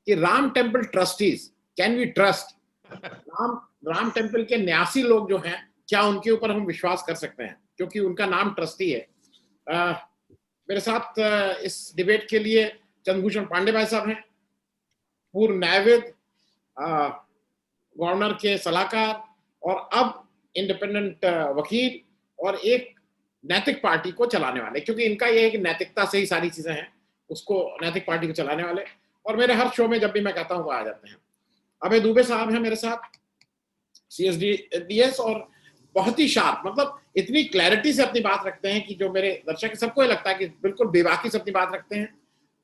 कि Ram temple trustees, can we trust? Ram temple के न्यासी लोग जो हैं, क्या उनके ऊपर हम विश्वास कर सकते हैं, क्योंकि उनका नाम ट्रस्टी है। मेरे साथ इस डिबेट के लिए चंद्रभूषण पांडे भाई साहब हैं, पूर्व न्यायविद, गवर्नर के सलाहकार और अब इंडिपेंडेंट वकील, और एक नैतिक पार्टी को चलाने वाले, क्योंकि इनका ये है कि नैतिकता से ही सारी चीजें हैं, उसको नैतिक पार्टी को चलाने वाले। और मेरे हर शो में जब भी मैं कहता हूँ वो आ जाते हैं। अभय दुबे साहब हैं मेरे साथ, CSDS, और बहुत ही शार्प, मतलब इतनी क्लैरिटी से अपनी बात रखते हैं कि जो मेरे दर्शक सबको लगता है कि बिल्कुल बेबाकी से अपनी बात रखते हैं।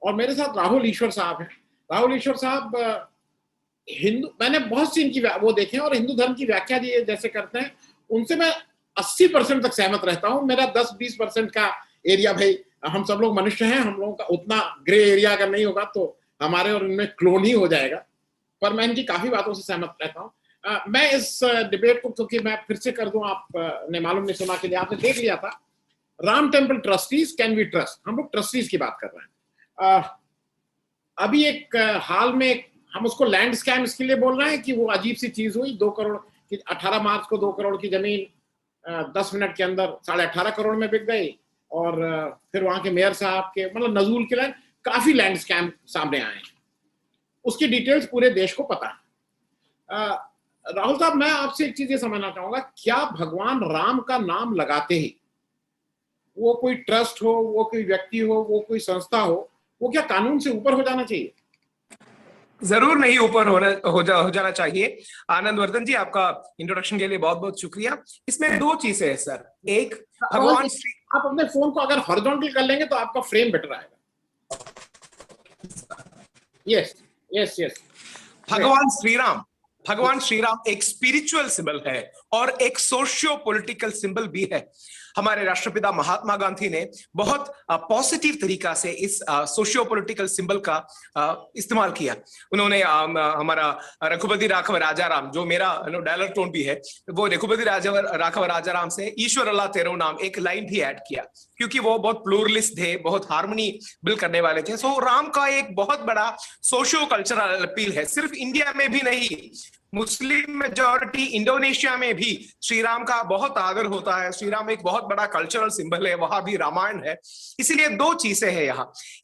और मेरे साथ राहुल ईश्वर साहब हैं। राहुल ईश्वर साहब हिंदू, मैंने बहुत सी इनकी वो देखे हैं, और हिंदू धर्म की व्याख्या जैसे करते हैं उनसे मैं 80% तक सहमत रहता हूं। मेरा 10-20% का एरिया, भाई हम सब लोग मनुष्य हैं, हम लोगों का उतना ग्रे एरिया अगर नहीं होगा तो हमारे और इनमें क्लोन ही हो जाएगा, पर मैं इनकी काफी बातों से सहमत रहता हूँ। मैं इस डिबेट को, क्योंकि मैं फिर से कर दूं, आपने मालूम नहीं सुना के लिए, आपने देख लिया था, Ram temple trustees, can we trust? हम लोग ट्रस्टीज की बात कर रहे हैं। अभी एक हाल में हम उसको लैंड स्कैम इसके लिए बोल रहे हैं कि वो अजीब सी चीज हुई, 2 करोड़ की, 18 मार्च को 2 करोड़ की जमीन 10 मिनट के अंदर 18.5 करोड़ में बिक गई। और फिर वहां के मेयर साहब के, मतलब नजूल के लैंड, काफी लैंड स्कैम सामने आए हैं, उसकी डिटेल्स पूरे देश को पता है। राहुल साहब, मैं आपसे एक चीज ये समझना चाहूंगा, क्या भगवान राम का नाम लगाते ही, वो कोई ट्रस्ट हो, वो कोई व्यक्ति हो, वो कोई संस्था हो, वो क्या कानून से ऊपर हो जाना चाहिए? जरूर नहीं ऊपर हो जाना चाहिए। आनंद वर्धन जी, आपका इंट्रोडक्शन के लिए बहुत बहुत शुक्रिया। इसमें 2 चीजें हैं सर। एक, भगवान श्री, आप अपने फोन को अगर हॉरिजॉन्टल कर लेंगे तो आपका फ्रेम बेटर आएगा। Yes yes yes. भगवान श्री राम एक स्पिरिचुअल सिंबल है और एक सोशियो पॉलिटिकल सिंबल भी है। हमारे राष्ट्रपिता महात्मा गांधी ने बहुत पॉजिटिव तरीका से इस सोशियो पॉलिटिकल सिंबल का इस्तेमाल किया। उन्होंने हमारा रघुपति राघव राजाराम, जो मेरा डायलर टोन भी है, वो रघुपति राघव राजाराम से ईश्वर अल्लाह तेरो नाम एक लाइन भी ऐड किया, क्योंकि वो बहुत प्लूरलिस्ट थे, बहुत हार्मनी बिल्ड करने वाले थे। सो राम का एक बहुत बड़ा सोशियो कल्चरल अपील है, सिर्फ इंडिया में भी नहीं, मुस्लिम मेजॉरिटी इंडोनेशिया में भी श्री राम का बहुत आदर होता है। श्री राम एक बहुत बड़ा कल्चरल सिंबल है, वहां भी रामायण है। इसीलिए 2 चीजें हैं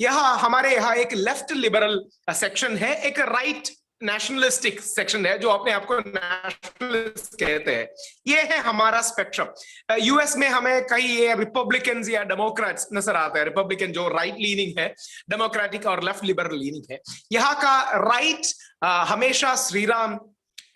यहाँ हमारे यहाँ एक लेफ्ट लिबरल सेक्शन है, एक राइट नेशनलिस्टिक सेक्शन है, जो अपने आप को नेशनलिस्ट कहते हैं। ये है हमारा स्पेक्ट्रम। यूएस में हमें कई ये रिपब्लिकन या डेमोक्रेट्स नजर आते हैं। रिपब्लिकन जो राइट लीनिंग है, डेमोक्रेटिक और लेफ्ट लिबरल लीनिंग है। यहाँ का राइट हमेशा श्री राम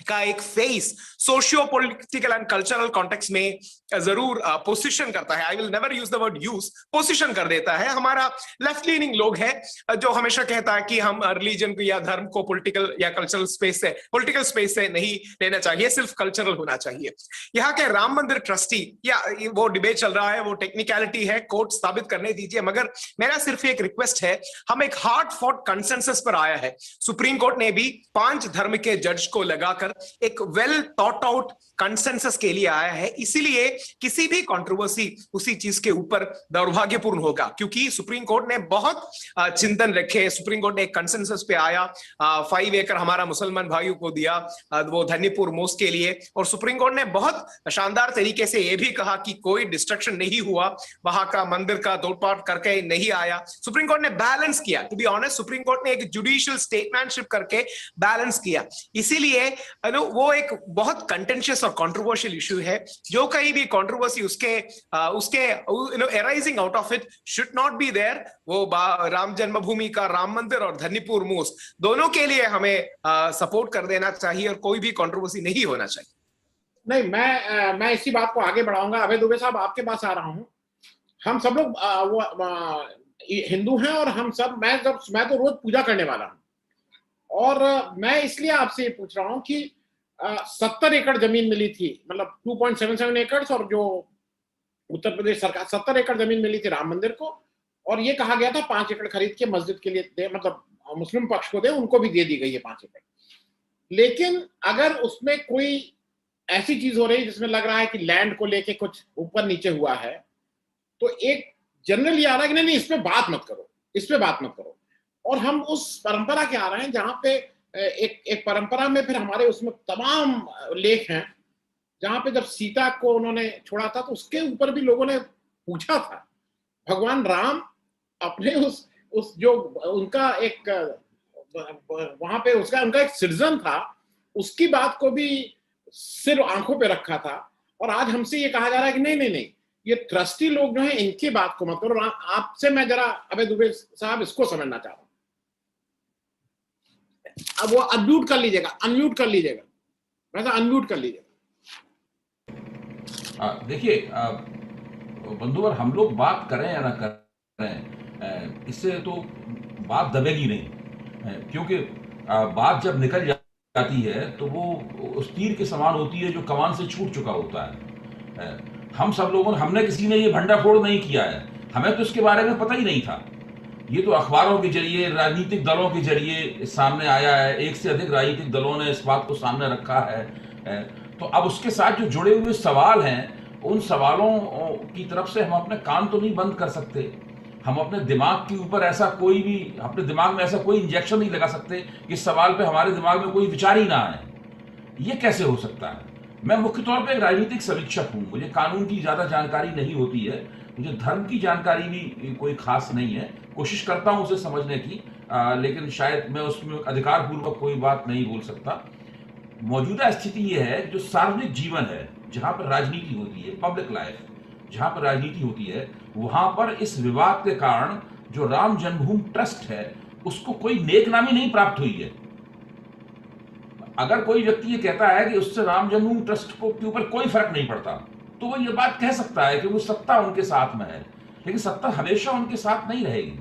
का एक face socio political and cultural context में जरूर पोजीशन करता है। I will never use the word use, position कर देता है। हमारा लेफ्ट लीनिंग लोग है जो हमेशा कहता है कि हम रिलीजन को या धर्म को पॉलिटिकल या कल्चरल स्पेस से, पॉलिटिकल स्पेस से नहीं लेना चाहिए, सिर्फ कल्चरल होना चाहिए। यहाँ के राम मंदिर ट्रस्टी, या वो डिबेट चल रहा है, वो टेक्निकलिटी है, कोर्ट स्थापित करने दीजिए, मगर मेरा सिर्फ एक रिक्वेस्ट है, हम एक हार्ड फॉट कंसेंसस पर आया है। सुप्रीम कोर्ट ने भी 5 धर्म के जज को लगाकर एक वेल थॉट आउट कंसेंसस के लिए आया है। इसीलिए किसी भी कंट्रोवर्सी उसी चीज के ऊपर दुर्भाग्यपूर्ण होगा, क्योंकि सुप्रीम कोर्ट ने बहुत चिंतन रखे। सुप्रीम कोर्ट ने एक कंसेंसस पे आया, 5 एकड़ हमारा मुसलमान भाइयों को दिया, वो धन्यपुर मोस्क के लिए। और सुप्रीम कोर्ट ने बहुत शानदार तरीके से यह भी कहा कि कोई डिस्ट्रक्शन नहीं हुआ, वहां का मंदिर का तोड़फोड़ करके नहीं आया। सुप्रीम कोर्ट ने बैलेंस किया। To be honest, Supreme Court ने एक जुडिशियल स्टेटमैनशिप करके बैलेंस किया। इसीलिए वो एक बहुत कंटेंशियस और कंट्रोवर्शियल इशू है। जो कहीं भी कंट्रोवर्सी उसके arising out of it should not be there. वो राम जन्मभूमि का राम मंदिर और धन्यपुर मोस्क, दोनों के लिए हमें सपोर्ट कर देना चाहिए और कोई भी कंट्रोवर्सी नहीं होना चाहिए। नहीं, मैं इसी बात को आगे बढ़ाऊंगा। अभय दुबे साहब, आपके पास आ रहा हूं। हम सब लोग हिंदू हैं, और हम सब, मैं तो रोज पूजा करने वाला हूं, और मैं इसलिए आपसे ये पूछ रहा हूं कि 70 एकड़ जमीन मिली थी, मतलब 2.77 एकड़, और जो उत्तर प्रदेश सरकार 70 एकड़ जमीन मिली थी राम मंदिर को, और ये कहा गया था 5 एकड़ खरीद के मस्जिद के लिए दे, मतलब मुस्लिम पक्ष को दे, उनको भी दे दी गई है 5 एकड़। लेकिन अगर उसमें कोई ऐसी चीज हो रही जिसमें लग रहा है कि लैंड को लेके कुछ ऊपर नीचे हुआ है, तो एक जनरल ये आ रहा है कि नहीं, इस पे बात मत करो, इस पे बात मत करो। और हम उस परंपरा के आ रहे हैं जहां पे एक परंपरा में फिर हमारे उसमें तमाम लेख हैं, जहां पे जब सीता को उन्होंने छोड़ा था तो उसके ऊपर भी लोगों ने पूछा था। भगवान राम अपने उस जो उनका एक वहां पे उसका उनका एक सिटीजन था, उसकी बात को भी सिर्फ आंखों पे रखा था। और आज हमसे ये कहा जा रहा है कि नहीं नहीं नहीं, ये ट्रस्टी लोग जो हैं इनकी बात को मत करो। आपसे मैं जरा अभय दुबे साहब इसको समझना चाह रहा हूं। अब वो अनम्यूट कर लीजिएगा, अनम्यूट कर लीजिएगा, वैसा अनम्यूट कर लीजिएगा। देखिए बंधुवर, हम लोग बात करें या ना करें, इससे तो बात दबेगी नहीं, क्योंकि बात जब निकल जाती है तो वो उस तीर के समान होती है जो कमान से छूट चुका होता है। हम सब लोगों ने, हमने किसी ने ये भंडाफोड़ नहीं किया है, हमें तो इसके बारे में पता ही नहीं था। ये तो अखबारों के जरिए, राजनीतिक दलों के जरिए सामने आया है, एक से अधिक राजनीतिक दलों ने इस बात को सामने रखा है। तो अब उसके साथ जो जुड़े हुए सवाल हैं, उन सवालों की तरफ से हम अपने कान तो नहीं बंद कर सकते। हम अपने दिमाग के ऊपर ऐसा कोई भी, अपने दिमाग में ऐसा कोई इंजेक्शन नहीं लगा सकते कि इस सवाल पे हमारे दिमाग में कोई विचार ही ना आए। ये कैसे हो सकता है? मैं मुख्य तौर पे एक राजनीतिक समीक्षक हूं, मुझे कानून की ज्यादा जानकारी नहीं होती है, मुझे धर्म की जानकारी भी कोई खास नहीं है। कोशिश करता हूं उसे समझने की, लेकिन शायद मैं उसमें अधिकारपूर्वक कोई बात नहीं बोल सकता। मौजूदा स्थिति यह है कि जो सार्वजनिक जीवन है, जहां पर राजनीति होती है, पब्लिक लाइफ जहां पर राजनीति होती है, वहां पर इस विवाद के कारण जो राम जन्मभूमि ट्रस्ट है उसको कोई नेकनामी नहीं प्राप्त हुई है। अगर कोई व्यक्ति ये कहता है कि उससे राम जन्मभूमि ट्रस्ट को के ऊपर कोई फर्क नहीं पड़ता, तो वो ये बात कह सकता है कि वो सत्ता उनके साथ में है, लेकिन सत्ता हमेशा उनके साथ नहीं रहेगी।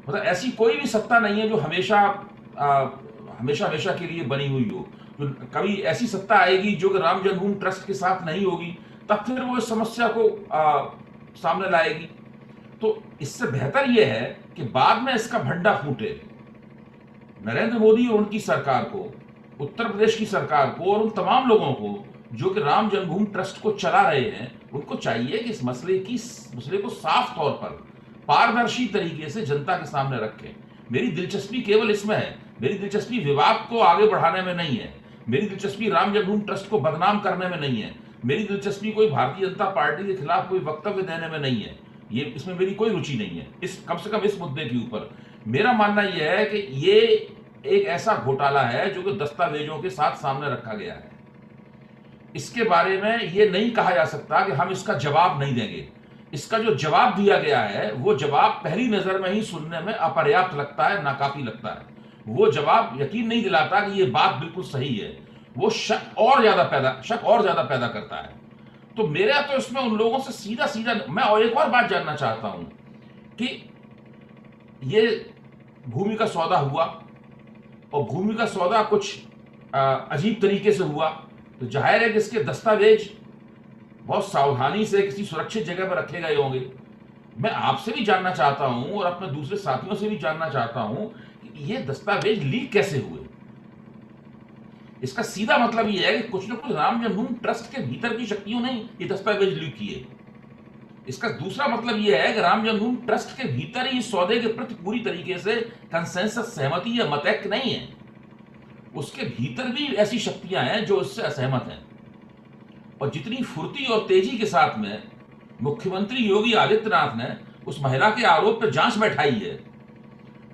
मतलब ऐसी कोई भी सत्ता नहीं है जो हमेशा हमेशा के लिए बनी हुई हो। तो कभी ऐसी सत्ता आएगी जो कि राम जन्मभूमि ट्रस्ट के साथ नहीं होगी, तब फिर वो इस समस्या को सामने लाएगी। तो इससे बेहतर यह है कि बाद में इसका भंडा फूटे। नरेंद्र मोदी और उनकी सरकार को, उत्तर प्रदेश की सरकार को और उन तमाम लोगों को जो कि राम जन्मभूमि ट्रस्ट को चला रहे हैं, उनको चाहिए कि इस मसले को साफ तौर पर पारदर्शी तरीके से जनता के सामने रखें। मेरी दिलचस्पी केवल इसमें है, मेरी दिलचस्पी विवाद को आगे बढ़ाने में नहीं है, मेरी दिलचस्पी राम जन्मभूमि ट्रस्ट को बदनाम करने में नहीं है, मेरी दिलचस्पी कोई भारतीय जनता पार्टी के खिलाफ कोई वक्तव्य देने में नहीं है। ये इसमें मेरी कोई रुचि नहीं है, इस कम से कम इस मुद्दे के ऊपर। मेरा मानना यह है कि ये एक ऐसा घोटाला है जो कि दस्तावेजों के साथ सामने रखा गया है। इसके बारे में यह नहीं कहा जा सकता कि हम इसका जवाब नहीं देंगे। इसका जो जवाब दिया गया है वो जवाब पहली नजर में ही सुनने में अपर्याप्त लगता है, नाकाफी लगता है। वो जवाब यकीन नहीं दिलाता कि ये बात बिल्कुल सही है, वो शक और ज्यादा पैदा करता है। तो मेरा तो इसमें उन लोगों से सीधा सीधा, मैं और एक और बात जानना चाहता हूं कि ये भूमि का सौदा हुआ और भूमि का सौदा कुछ अजीब तरीके से हुआ, तो जाहिर है कि इसके दस्तावेज बहुत सावधानी से किसी सुरक्षित जगह पर रखे गए होंगे। मैं आपसे भी जानना चाहता हूं और अपने दूसरे साथियों से भी जानना चाहता हूं कि ये दस्तावेज लीक कैसे हुए। इसका सीधा मतलब यह है कि कुछ न कुछ राम जन्मभूमि ट्रस्ट के भीतर की शक्तियों ने ये दस्तावेज लीक किए। इसका दूसरा मतलब यह है कि राम जन्मभूमि ट्रस्ट के भीतर ही सौदे के प्रति पूरी तरीके से कंसेंसस, सहमति या मतैक्य नहीं है। उसके भीतर भी ऐसी शक्तियां हैं जो इससे असहमत हैं। और जितनी फुर्ती और तेजी के साथ में मुख्यमंत्री योगी आदित्यनाथ ने उस महिला के आरोप पर जांच बैठाई है,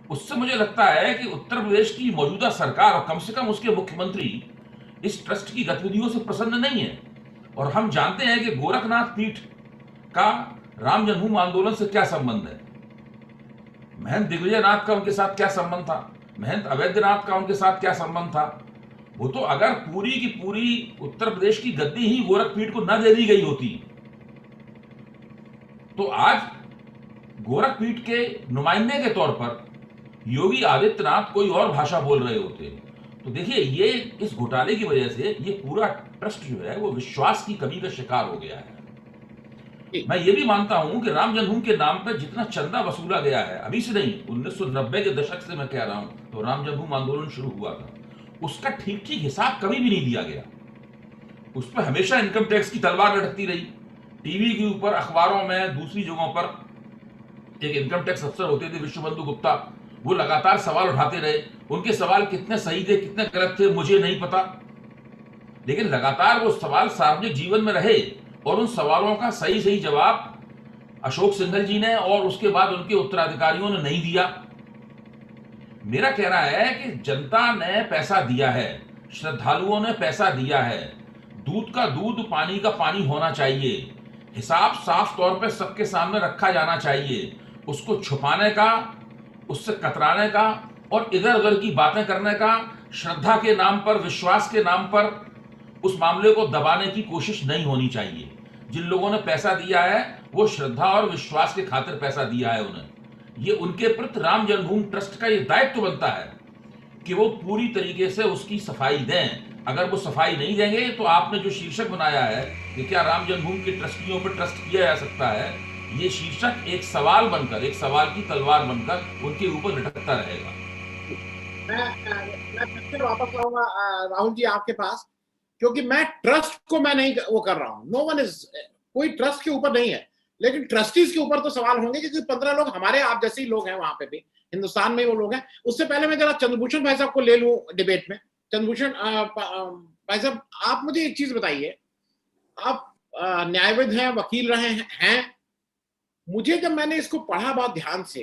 उससे मुझे लगता है कि उत्तर प्रदेश की मौजूदा सरकार और कम से कम उसके मुख्यमंत्री इस ट्रस्ट की गतिविधियों से प्रसन्न नहीं है। और हम जानते हैं कि गोरखनाथ पीठ का राम जन्मभूमि आंदोलन से क्या संबंध है, महंत दिग्विजयनाथ का उनके साथ क्या संबंध था, महंत अवैधनाथ का उनके साथ क्या संबंध था। वो तो अगर पूरी की पूरी उत्तर प्रदेश की गद्दी ही गोरखपीठ को न दे दी गई होती तो आज गोरखपीठ के नुमाइंदे के तौर पर योगी आदित्यनाथ कोई और भाषा बोल रहे होते। तो देखिए, ये इस घोटाले की वजह से ये पूरा ट्रस्ट जो है वो विश्वास की कमी का शिकार हो गया है। मैं ये भी मानता हूं कि राम जन्मभूमि के नाम पर जितना चंदा वसूला गया है, अभी से नहीं, 1990 के दशक से मैं कह रहा हूं, तो राम जन्मभूमि आंदोलन शुरू हुआ था, उसका ठीक ठीक हिसाब कभी भी नहीं दिया गया। उस पर हमेशा इनकम टैक्स की तलवार लटकती रही। टीवी के ऊपर, अखबारों में, दूसरी जगहों पर एक इनकम टैक्स अफसर होते थे विश्वबंधु गुप्ता, वो लगातार सवाल उठाते रहे। उनके सवाल कितने सही थे कितने गलत थे मुझे नहीं पता, लेकिन लगातार वो सवाल सार्वजनिक जीवन में रहे और उन सवालों का सही सही जवाब अशोक सिंघल जी ने और उसके बाद उनके उत्तराधिकारियों ने नहीं दिया। मेरा कहना है कि जनता ने पैसा दिया है, श्रद्धालुओं ने पैसा दिया है, दूध का दूध पानी का पानी होना चाहिए, हिसाब साफ तौर पे सबके सामने रखा जाना चाहिए। उसको छुपाने का, उससे कतराने का और इधर उधर की बातें करने का, श्रद्धा के नाम पर, विश्वास के नाम पर उस मामले को दबाने की कोशिश नहीं होनी चाहिए। जिन लोगों ने पैसा दिया है वो श्रद्धा और विश्वास के खातिर पैसा दिया है उन्हें। ये उनके प्रति राम जन्मभूमि ट्रस्ट का ये दायित्व बनता है कि वो पूरी तरीके से उसकी सफाई दें। अगर वो सफाई नहीं देंगे तो आपने जो शीर्षक बनाया है कि क्या राम जन्मभूमि के ट्रस्टियों पर ट्रस्ट किया जा सकता है, ये शीर्षक एक सवाल बनकर, एक सवाल की तलवार बनकर उनके ऊपर लटकता रहेगा। मैं फिर से वापस आऊंगा राहुल जी आपके पास, क्योंकि मैं ट्रस्ट को मैं नहीं वो कर रहा हूं। नो वन इज, कोई ट्रस्ट के ऊपर नहीं है, लेकिन ट्रस्टीज के ऊपर तो सवाल होंगे, क्योंकि 15 लोग हमारे आप जैसे ही लोग हैं वहां पे भी, हिंदुस्तान में वो लोग हैं। उससे पहले मैं जरा चंद्रभूषण भाई साहब को ले लूं डिबेट में। चंद्रभूषण भाई साहब, आप मुझे एक चीज बताइए, आप न्यायविद हैं, वकील रहे हैं। मुझे जब मैंने इसको पढ़ा बहुत ध्यान से,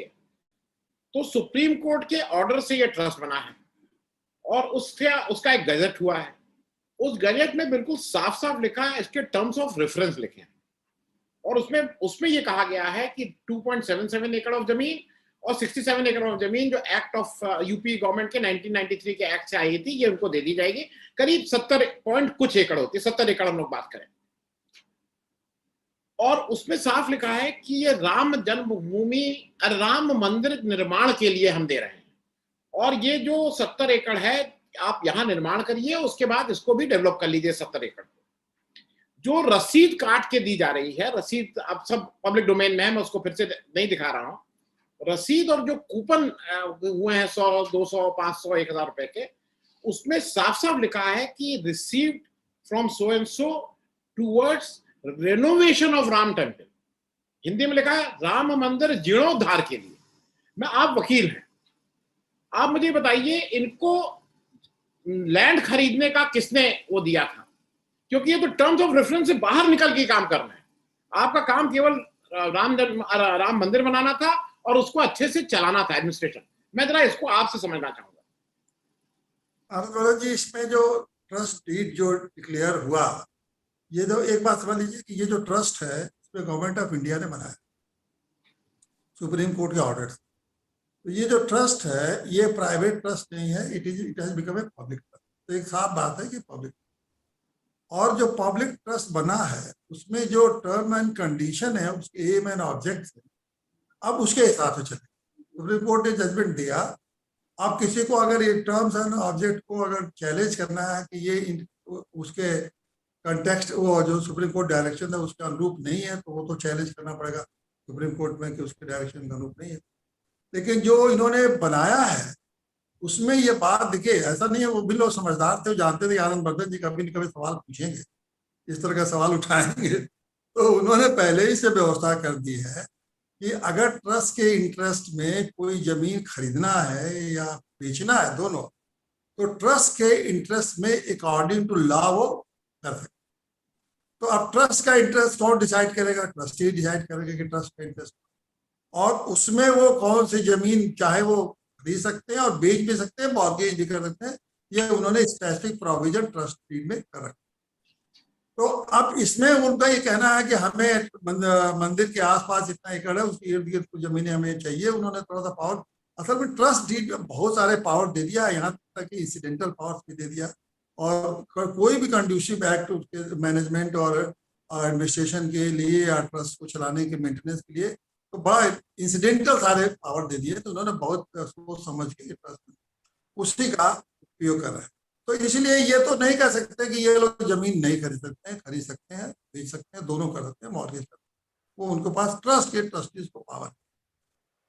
तो सुप्रीम कोर्ट के ऑर्डर से ये ट्रस्ट बना है और उसका एक गजट हुआ है। उस गजट में बिल्कुल साफ साफ लिखा है, इसके टर्म्स ऑफ रेफरेंस लिखे हैं, और उसमें ये कहा गया है कि 2.77 एकड़ ऑफ जमीन और 67 एकड़ ऑफ जमीन जो एक्ट ऑफ यूपी गवर्नमेंट के 1993 के एक्ट से आई थी, ये उनको दे दी जाएगी। करीब 70 पॉइंट कुछ एकड़ होती है, 70 एकड़ हम लोग बात करें। और उसमें साफ लिखा है कि ये राम जन्मभूमि, राम मंदिर निर्माण के लिए हम दे रहे हैं, और ये जो 70 एकड़ है आप यहां निर्माण करिए, उसके बाद इसको भी डेवलप कर लीजिए 70 एकड़। जो रसीद काट के दी जा रही है, रसीद अब सब पब्लिक डोमेन में है, मैं उसको फिर से नहीं दिखा रहा हूं, रसीद और जो कूपन हुए हैं 100, 200, 500, 1000 रुपए के, उसमें साफ साफ लिखा है कि received from so and so towards renovation of Ram temple. Hindi में लिखा है राम मंदिर जीर्णोद्धार के लिए। मैं, आप वकील हैं, आप मुझे बताइए इनको लैंड खरीदने का किसने वो दिया था? क्योंकि ये तो टर्म्स ऑफ रेफरेंस से बाहर निकल के काम करना है। आपका काम केवल राम मंदिर बनाना था और उसको अच्छे से चलाना था, एडमिनिस्ट्रेशन। मैं जरा इसको आपसे समझना चाहूंगा। आनंद जी, इसमें जो ट्रस्ट डीड जो डिक्लेयर हुआ, ये तो एक बात समझ लीजिए कि ये जो ट्रस्ट है इसमें गवर्नमेंट ऑफ इंडिया ने बनाया, सुप्रीम कोर्ट के ऑर्डर से। तो ये जो ट्रस्ट है ये प्राइवेट ट्रस्ट नहीं है, it has become a public trust. तो एक साफ बात है कि पब्लिक, और जो पब्लिक ट्रस्ट बना है उसमें जो टर्म एंड कंडीशन है, उसके एम एंड ऑब्जेक्ट है, अब उसके हिसाब से चले। सुप्रीम कोर्ट ने जजमेंट दिया, अब किसी को अगर ये टर्म्स एंड ऑब्जेक्ट को अगर चैलेंज करना है कि ये उसके कंटेक्स्ट, वो जो सुप्रीम कोर्ट डायरेक्शन है उसके अनुरूप नहीं है, तो वो तो चैलेंज करना पड़ेगा सुप्रीम कोर्ट में कि उसके डायरेक्शन के अनुरूप नहीं है। लेकिन जो इन्होंने बनाया है उसमें ये बात दिखे, ऐसा नहीं है, वो भी लोग समझदार थे, जानते थे आनंद वर्धन जी कभी न कभी सवाल पूछेंगे, इस तरह का सवाल उठाएंगे, तो उन्होंने पहले ही से व्यवस्था कर दी है कि अगर ट्रस्ट के इंटरेस्ट में कोई जमीन खरीदना है या बेचना है, दोनों, तो ट्रस्ट के इंटरेस्ट में अकॉर्डिंग टू लॉ वो कर सकते। तो अब ट्रस्ट का इंटरेस्ट कौन डिसाइड करेगा? ट्रस्टी डिसाइड करेगा कि ट्रस्ट का इंटरेस्ट, और उसमें वो कौन सी जमीन चाहे वो खरीद सकते हैं और बेच भी सकते हैं, मॉर्गेज भी कर सकते हैं। ये उन्होंने स्पेसिफिक प्रोविजन ट्रस्ट डीड में कर रखा। तो अब इसमें उनका ये कहना है कि हमें मंदिर के आसपास इतना एकड़ है, उसके इर्द गिर्द कुछ जमीनें हमें चाहिए। उन्होंने थोड़ा सा पावर, असल में ट्रस्ट डीड में बहुत सारे पावर दे दिया, यहाँ तक कि इंसिडेंटल पावर्स भी दे दिया, और कोई भी कंड्यूसिव एक्ट उसके मैनेजमेंट और एडमिनिस्ट्रेशन के लिए या ट्रस्ट को चलाने के मेंटेनेंस के लिए तो बड़ा इंसिडेंटल सारे पावर दे दिए। तो उन्होंने बहुत सोच समझ के ट्रस्ट उसी का उपयोग कर रहे हैं। तो इसलिए ये तो नहीं कह सकते कि ये लोग जमीन नहीं खरीद सकते हैं, खरीद सकते हैं, बेच सकते हैं, दोनों कर सकते हैं, मॉर्गेज कर सकते हैं, वो उनके पास ट्रस्ट के ट्रस्टीज को पावर है।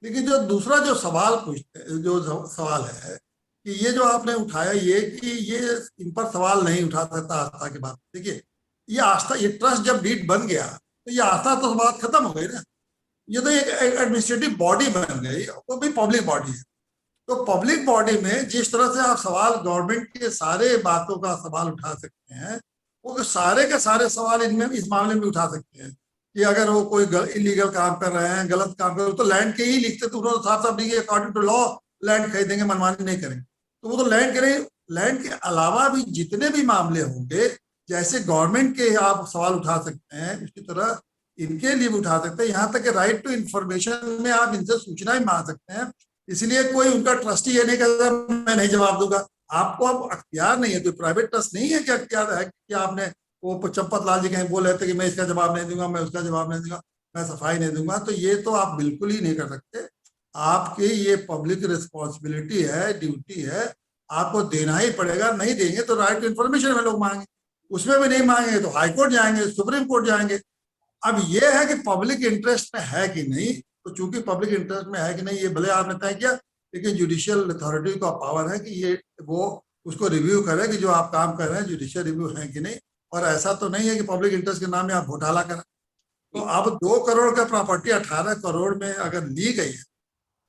लेकिन जो दूसरा जो सवाल पूछते, जो सवाल है कि ये जो आपने उठाया, ये कि ये इन पर सवाल नहीं उठा सकता आस्था की बात। देखिए, ये आस्था, ये ट्रस्ट जब डीड बन गया तो ये आस्था तो बात खत्म हो गई ना। ये तो एक एडमिनिस्ट्रेटिव बॉडी बन गई, वो भी पब्लिक बॉडी है। तो पब्लिक बॉडी में जिस तरह से आप सवाल गवर्नमेंट के सारे बातों का सवाल उठा सकते हैं, वो सारे के सारे सवाल इनमें इस मामले में उठा सकते हैं कि अगर वो कोई इलीगल काम कर रहे हैं, गलत काम कर रहे हैं, तो लैंड के ही लिखते, तो उन्होंने साफ साफ लिखे अकॉर्डिंग टू लॉ लैंड खरीदेंगे, मनमानी नहीं करेंगे। तो वो तो लैंड करें। लैंड के अलावा भी जितने भी मामले होंगे, जैसे गवर्नमेंट के आप सवाल उठा सकते हैं, उसी तरह इनके लिए भी उठा सकते हैं। यहाँ तक कि राइट टू इंफॉर्मेशन में आप इनसे सूचना भी मांग सकते हैं। इसलिए कोई उनका ट्रस्टी ये नहीं कहता मैं नहीं जवाब दूंगा। आपको अब अख्तियार नहीं है, कोई प्राइवेट ट्रस्ट नहीं है कि अख्तियार है कि आपने वो चंपत लाल जी कहीं बोल रहे थे कि मैं इसका जवाब नहीं दूंगा, मैं उसका जवाब नहीं दूंगा, मैं सफाई नहीं दूंगा। तो ये तो आप बिल्कुल ही नहीं कर सकते। आपकी ये पब्लिक रिस्पॉन्सिबिलिटी है, ड्यूटी है, आपको देना ही पड़ेगा। नहीं देंगे तो राइट टू इन्फॉर्मेशन में लोग मांगे, उसमें भी नहीं मांगेंगे तो हाईकोर्ट जाएंगे, सुप्रीम कोर्ट जाएंगे। अब ये है कि पब्लिक इंटरेस्ट में है कि नहीं। तो चूंकि पब्लिक इंटरेस्ट में है कि नहीं ये भले आपने तय किया, लेकिन जुडिशियल अथॉरिटी का पावर है कि ये वो उसको रिव्यू करे कि जो आप काम कर रहे हैं जुडिशियल रिव्यू है कि नहीं। और ऐसा तो नहीं है कि पब्लिक इंटरेस्ट के नाम में आप घोटाला करें। तो अब 2 करोड़ का प्रॉपर्टी 18 करोड़ में अगर ली गई है,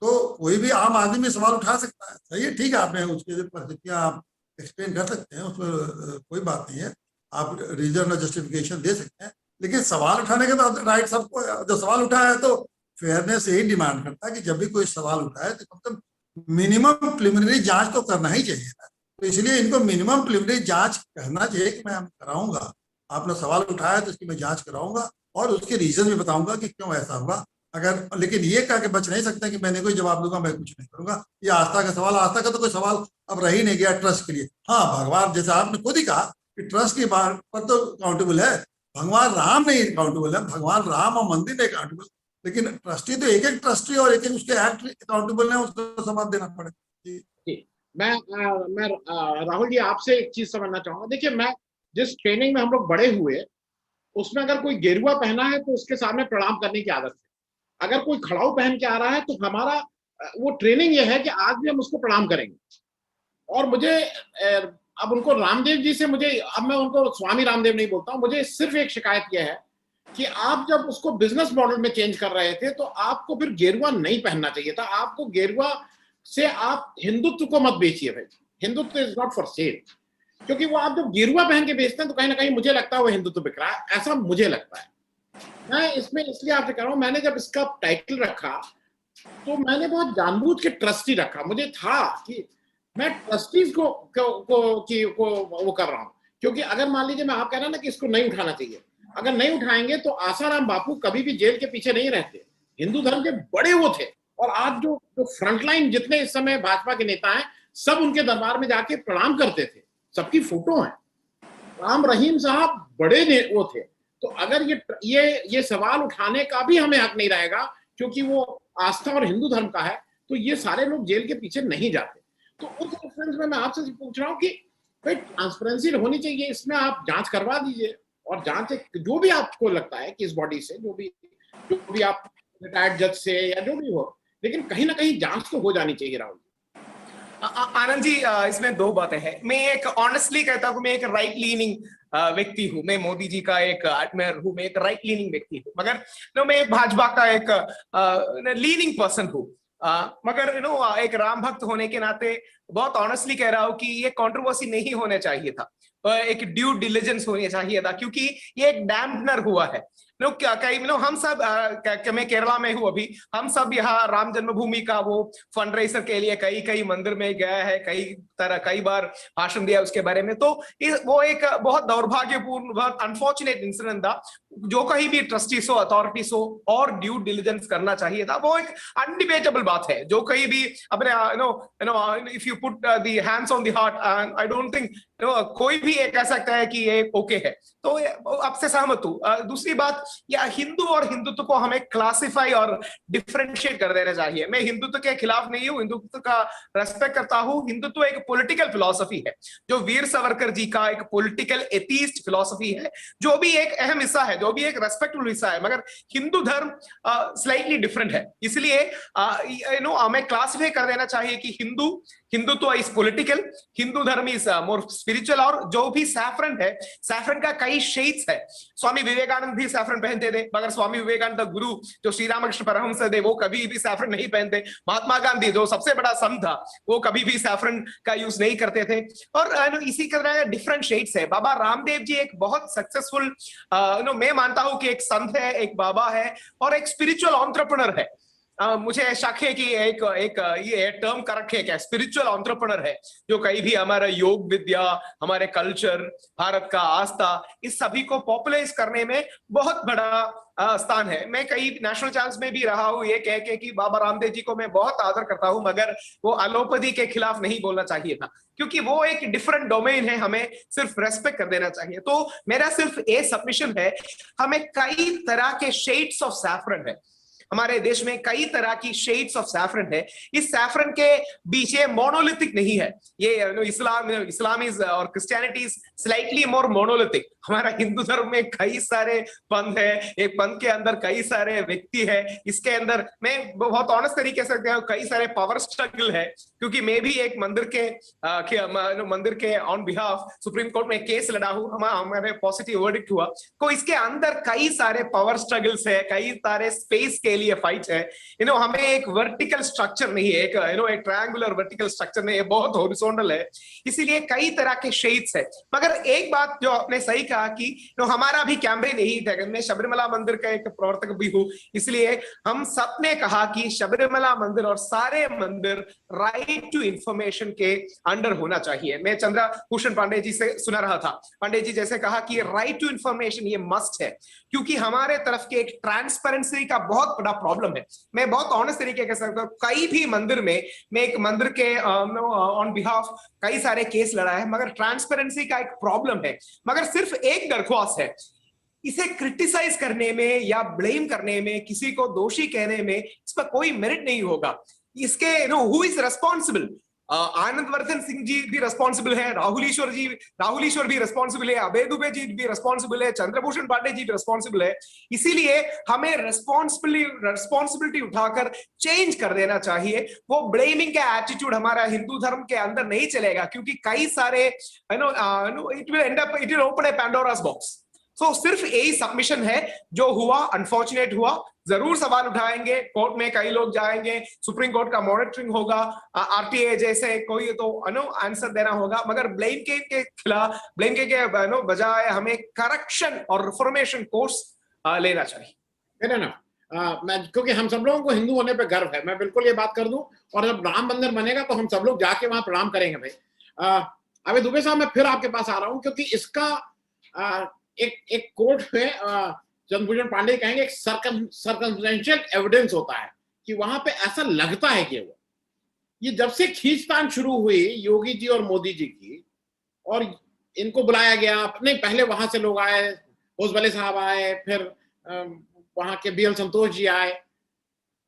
तो कोई भी आम आदमी में सवाल उठा सकता है। सही है, ठीक है, आपने उसके परिस्थितियां आप एक्सप्लेन कर सकते हैं, उसमें कोई बात नहीं है, आप रीजन और जस्टिफिकेशन दे सकते हैं। लेकिन सवाल उठाने का तो राइट सबको है। जो सवाल उठाया है तो फेयरनेस यही डिमांड करता है कि जब भी कोई सवाल उठाए तो कम से कम मिनिमम प्रिलिमिनरी जांच तो करना ही चाहिए था। तो इसलिए इनको मिनिमम प्रिलिमिनरी जांच करना चाहिए कि मैं कराऊंगा, आपने सवाल उठाया तो इसकी मैं जांच कराऊंगा और उसके रीजन भी बताऊंगा कि क्यों ऐसा हुआ। अगर लेकिन ये कह के बच नहीं सकते कि मैंने कोई जवाब दूंगा, मैं कुछ नहीं करूंगा। ये आस्था का सवाल, आस्था का तो कोई सवाल अब रह ही नहीं गया ट्रस्ट के लिए। हाँ, भगवान जैसे आपने खुद ही कहा कि ट्रस्ट की बात पर तो अकाउंटेबल है, भगवान राम नहीं अकाउंटेबल है, भगवान राम और मंदिर नहीं अकाउंटेबल। लेकिन ट्रस्टी तो एक एक ट्रस्टी और एक एक उसके एक्ट अकाउंटेबल है, उसको जवाब देना पड़ेगा। जी, मैं राहुल जी आपसे एक चीज समझना चाहूंगा। देखिए, मैं जिस ट्रेनिंग में हम लोग बड़े हुए, उसमें अगर कोई गेरुआ पहना है तो उसके सामने प्रणाम करने की आदत है। अगर कोई खड़ाऊ पहन के आ रहा है तो हमारा वो ट्रेनिंग ये है कि आज भी हम उसको प्रणाम करेंगे। और मुझे अब उनको रामदेव जी से मुझे, अब मैं उनको स्वामी रामदेव नहीं बोलता हूँ, मुझे सिर्फ एक शिकायत यह है कि आप जब उसको बिजनेस मॉडल में चेंज कर रहे थे तो आपको फिर गेरुआ नहीं पहनना चाहिए था। आपको गेरुआ से आप हिंदुत्व को मत बेचिए भाई, Hindutva is not for sale. क्योंकि वो आप जब गेरुआ पहन के बेचते हैं तो कहीं ना कहीं मुझे लगता है वो हिंदुत्व बिक रहा है, ऐसा मुझे लगता है। मैं इसमें इसलिए आपसे कह रहा हूँ, मैंने जब इसका टाइटल रखा तो मैंने बहुत जानबूझ के ट्रस्टी रखा। मुझे था कि मैं ट्रस्टीज को वो कर रहा हूँ। क्योंकि अगर मान लीजिए मैं आप कह रहे हैं ना कि इसको नहीं उठाना चाहिए, अगर नहीं उठाएंगे तो आसाराम बापू कभी भी जेल के पीछे नहीं रहते। हिंदू धर्म के बड़े वो थे। और आज जो फ्रंटलाइन जितने इस समय भाजपा के नेता हैं, सब उनके दरबार में जाके प्रणाम करते थे, सबकी फोटो है। राम रहीम साहब बड़े वो थे। तो अगर ये सवाल उठाने का भी हमें हक नहीं रहेगा क्योंकि वो आस्था और हिंदू धर्म का है, तो ये सारे लोग जेल के पीछे नहीं जाते। तो उस रेफरेंस में मैं आपसे पूछ रहा हूँ कि भाई ट्रांसपेरेंसी होनी चाहिए, इसमें आप जांच करवा दीजिए। और जांच जो भी आपको लगता है कि इस बॉडी से जो भी आप रिटायर्ड जज से या जो भी हो, लेकिन कहीं ना कहीं जांच तो हो जानी चाहिए। राहुल आनंद जी, इसमें 2 बातें हैं। मैं एक ऑनेस्टली कहता हूं, मैं एक राइट लीनिंग व्यक्ति हूं। मैं मोदी जी का एक एडमायर हूं, मैं एक राइट लीनिंग व्यक्ति हूं। मगर मैं भाजपा का एक लीनिंग पर्सन हूं। मगर एक राम भक्त होने के नाते बहुत ऑनेस्टली कह रहा हूं कि ये कंट्रोवर्सी नहीं होने चाहिए था, एक ड्यू डिलिजेंस होनी चाहिए था, क्योंकि ये एक डैम्पनर हुआ है। हम सब मैं केरला में हूं अभी, हम सब यहाँ राम जन्मभूमि का वो फंड रेजर के लिए कई मंदिर में गया है, कई बार भाषण दिया उसके बारे में। तो वो एक बहुत दुर्भाग्यपूर्ण, बहुत अनफॉर्चुनेट इंसिडेंट था। जो कहीं भी ट्रस्टीज हो, अथॉरिटीज हो, और ड्यू डिलिजेंस करना चाहिए था। वो एक अनडिबेटेबल बात है। जो कहीं भी अपने if you put the hands on the heart, I don't think कोई भी कह सकता है कि ये ओके है। तो आपसे सहमत हूं। दूसरी बात, या हिंदू और हिंदुत्व को हमें क्लासिफाई और डिफरेंशिएट कर देना चाहिए। मैं हिंदुत्व के खिलाफ नहीं हूं, हिंदुत्व का रेस्पेक्ट करता हूं। हिंदुत्व एक पॉलिटिकल फिलॉसफी है, जो वीर सावरकर जी का एक पॉलिटिकल एथीस्ट फिलॉसफी है, जो भी एक अहम हिस्सा है, जो भी एक रेस्पेक्टेबल हिस्सा है। मगर हिंदू धर्म स्लाइटली डिफरेंट है। इसलिए हमें क्लासिफाई कर देना चाहिए कि हिंदुत्व इज पॉलिटिकल, हिंदू धर्म इज मोर स्पिरिचुअल, और जो भी सैफरन है, सैफरन का कई शेड्स है। स्वामी विवेकानंद भी सैफरन पहनते थे, मगर स्वामी विवेकानंद गुरु जो श्री रामकृष्ण परमहंस थे वो कभी भी सैफरन नहीं पहनते। महात्मा गांधी जो सबसे बड़ा संत था वो कभी भी सैफरन का यूज नहीं करते थे। और इसी तरह डिफरेंट शेड्स है। बाबा रामदेव जी एक बहुत सक्सेसफुल, मैं मानता हूं कि एक संत है, एक बाबा है और एक स्पिरिचुअल एंटरप्रेन्योर है। मुझे शक है कि एक ये टर्म करेक्ट है क्या, स्पिरिचुअल एंटरप्रेन्योर है, जो कहीं भी हमारा योग विद्या, हमारे कल्चर, भारत का आस्था, इस सभी को पॉपुलराइज करने में बहुत बड़ा स्थान है। मैं कई नेशनल चैनल्स में भी रहा हूं ये कह के कि बाबा रामदेव जी को मैं बहुत आदर करता हूं, मगर वो एलोपैथी के खिलाफ नहीं बोलना चाहिए था, क्योंकि वो एक डिफरेंट डोमेन है, हमें सिर्फ रेस्पेक्ट कर देना चाहिए। तो मेरा सिर्फ ये सबमिशन है, हमें कई तरह के शेड्स ऑफ सैफरन है, हमारे देश में कई तरह की शेड्स ऑफ सैफरन है। इस सैफरन के पीछे मोनोलिथिक नहीं है, ये इस्लाम इज और Christianity is slightly more monolithic. हमारा हिंदू धर्म में कई सारे पंथ है, एक पंथ के अंदर कई सारे व्यक्ति है, इसके अंदर मैं बहुत ऑनेस्ट तरीके से कहता हूं कई सारे पावर स्ट्रगल है, क्योंकि मैं भी एक मंदिर के ऑन बिहाफ सुप्रीम कोर्ट में केस लड़ा हूं, हमारे पॉजिटिव वर्डिक्ट हुआ। तो इसके अंदर कई सारे पावर स्ट्रगल्स है, कई सारे स्पेस के लिए फाइट है। हमें एक वर्टिकल स्ट्रक्चर नहीं है, एक ट्रायंगुलर वर्टिकल स्ट्रक्चर नहीं है, बहुत हॉरिजॉन्टल है, इसीलिए कई तरह के शेड्स है। मगर एक बात जो आपने सही कहा कि हमारा भी कैंपेन यही था, मैं शबरीमला मंदिर का एक प्रवर्तक भी हूं, इसलिए हम सबने कहा कि शबरीमला मंदिर और सारे मंदिर राइट टू इंफॉर्मेशन के अंडर होना चाहिए। मैं चंद्रा भूषण पांडे जी से सुना रहा था, पांडे जी जैसे कहा कि राइट टू इंफॉर्मेशन ये मस्ट है, क्योंकि हमारे तरफ के एक ट्रांसपेरेंसी का बहुत बड़ा प्रॉब्लम है। मैं बहुत ऑनेस्ट तरीके कह सकता हूं, कई भी मंदिर में मैं एक मंदिर के ऑन बिहाफ कई सारे केस लड़ा है, मगर ट्रांसपेरेंसी का एक प्रॉब्लम है। मगर सिर्फ एक दरख्वास्त है, इसे क्रिटिसाइज करने में या ब्लेम करने में, किसी को दोषी कहने में, इस पर कोई मेरिट नहीं होगा। इसके who is responsible? Anand Vardhan Singh ji भी रेस्पॉन्सिबल है, राहुल ईश्वर भी रेस्पॉन्सिबल है, अभय दुबे जी भी रेस्पॉन्सिबल है, चंद्रभूषण पांडे जी भी रेस्पॉन्सिबल है। इसीलिए हमें रेस्पॉन्सिबिलिटी उठाकर चेंज कर देना चाहिए। वो ब्लेमिंग का एटीट्यूड हमारा हिंदू धर्म के अंदर नहीं चलेगा, क्योंकि कई सारे it will open a Pandora's box. So सिर्फ यही सबमिशन है, जो हुआ अनफॉर्चुनेट हुआ, जरूर सवाल उठाएंगे, कोर्ट में कई लोग जाएंगे, सुप्रीम कोर्ट का मॉनिटरिंग होगा, आरटीए जैसे कोई तो आंसर देना होगा, मगर ब्लेम के खिलाफ, ब्लेम के बजाय हमें करेक्शन और रिफॉर्मेशन कोर्स लेना चाहिए। मैं, क्योंकि हम सब लोगों को हिंदू होने पे गर्व है, मैं बिल्कुल ये बात कर दूं, और जब राम मंदिर बनेगा तो हम सब लोग जाके वहां प्रणाम करेंगे। भाई अबे दुबे साहब, मैं फिर आपके पास आ रहा हूं, क्योंकि इसका एक कोर्ट में चंद्रभूषण पांडे कहेंगे एक सर्कमस्टेंशियल एविडेंस होता है कि वहां पे ऐसा लगता है कि वो ये जब से खींचतान शुरू हुई योगी जी और मोदी जी की, और इनको बुलाया गया, अपने पहले वहां से लोग आए, ओसवले साहब आए, फिर वहां के बीएल संतोष जी आए,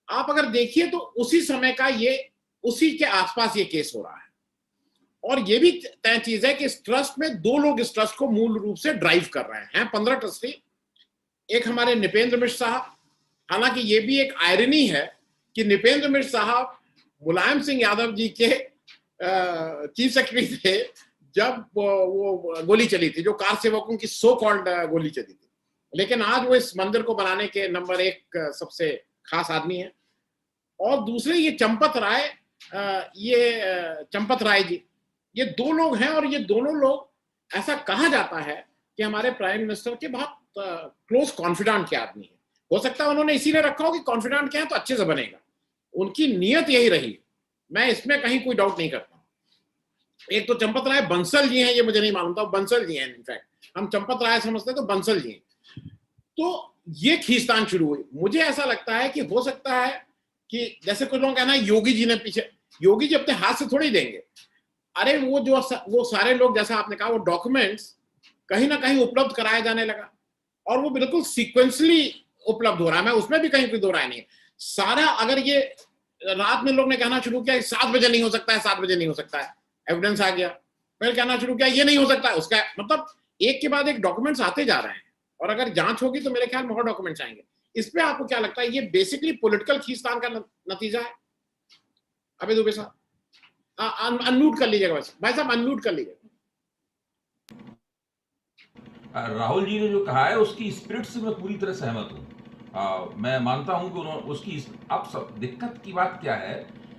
आप अगर देखिए तो उसी समय का ये, उसी के आसपास ये केस हो रहा है। और ये भी तय चीज है कि इस ट्रस्ट में दो लोग इस ट्रस्ट को मूल रूप से ड्राइव कर रहे हैं 15 ट्रस्टी। एक हमारे नृपेंद्र मिश्र साहब, हालांकि ये भी एक आयरनी है कि नृपेंद्र मिश्र साहब मुलायम सिंह यादव जी के चीफ सेक्रेटरी थे जब वो गोली चली थी, जो कार सेवकों की सो कॉल्ड गोली चली थी, लेकिन आज वो इस मंदिर को बनाने के नंबर 1 सबसे खास आदमी है। और दूसरे ये चंपत राय जी, ये दो लोग हैं, और ये दोनों लोग ऐसा कहा जाता है कि हमारे प्राइम मिनिस्टर के बहुत क्लोज कॉन्फिडेंट के आदमी है। हो सकता है उन्होंने इसीलिए रखा हो कि कॉन्फिडेंट क्या है तो अच्छे से बनेगा, उनकी नीयत यही रही, मैं इसमें कहीं कोई डाउट नहीं करता। एक तो चंपत राय बंसल जी हैं, ये मुझे नहीं मालूम था, बंसल जी हैं, इनफैक्ट हम चंपत राय समझते तो बंसल जी हैं। तो ये खींचतान शुरू हुई, मुझे ऐसा लगता है कि हो सकता है कि जैसे कुछ लोग कहना है योगी जी ने पीछे, योगी जी अपने हाथ से थोड़ी देंगे। अरे वो सारे लोग, जैसा आपने कहा, वो डॉक्यूमेंट्स कहीं ना कहीं उपलब्ध कराया जाने लगा, और वो बिल्कुल सीक्वेंसली उपलब्ध हो रहा है, मैं उसमें भी कहीं कोई दो राय नहीं है। सारा अगर ये रात में लोग ने कहना शुरू किया 7 बजे नहीं हो सकता है, 7 बजे नहीं हो सकता है, एविडेंस आ गया, फिर कहना शुरू किया ये नहीं हो सकता है, उसका मतलब एक के बाद एक डॉक्यूमेंट्स आते जा रहे हैं, और अगर जांच होगी तो मेरे ख्याल में और डॉक्यूमेंट्स आएंगे। इस पे आपको क्या लगता है, ये बेसिकली पॉलिटिकल खींचतान का नतीजा है? अबे दुबे साहब अनम्यूट कर लीजिएगा, भाई साहब अनम्यूट कर लीजिएगा। राहुल जी ने जो कहा है उसकी स्पिरिट से मैं पूरी तरह सहमत हूँ। मैं मानता हूँ कि उन्होंने उसकी अब सब दिक्कत की बात क्या है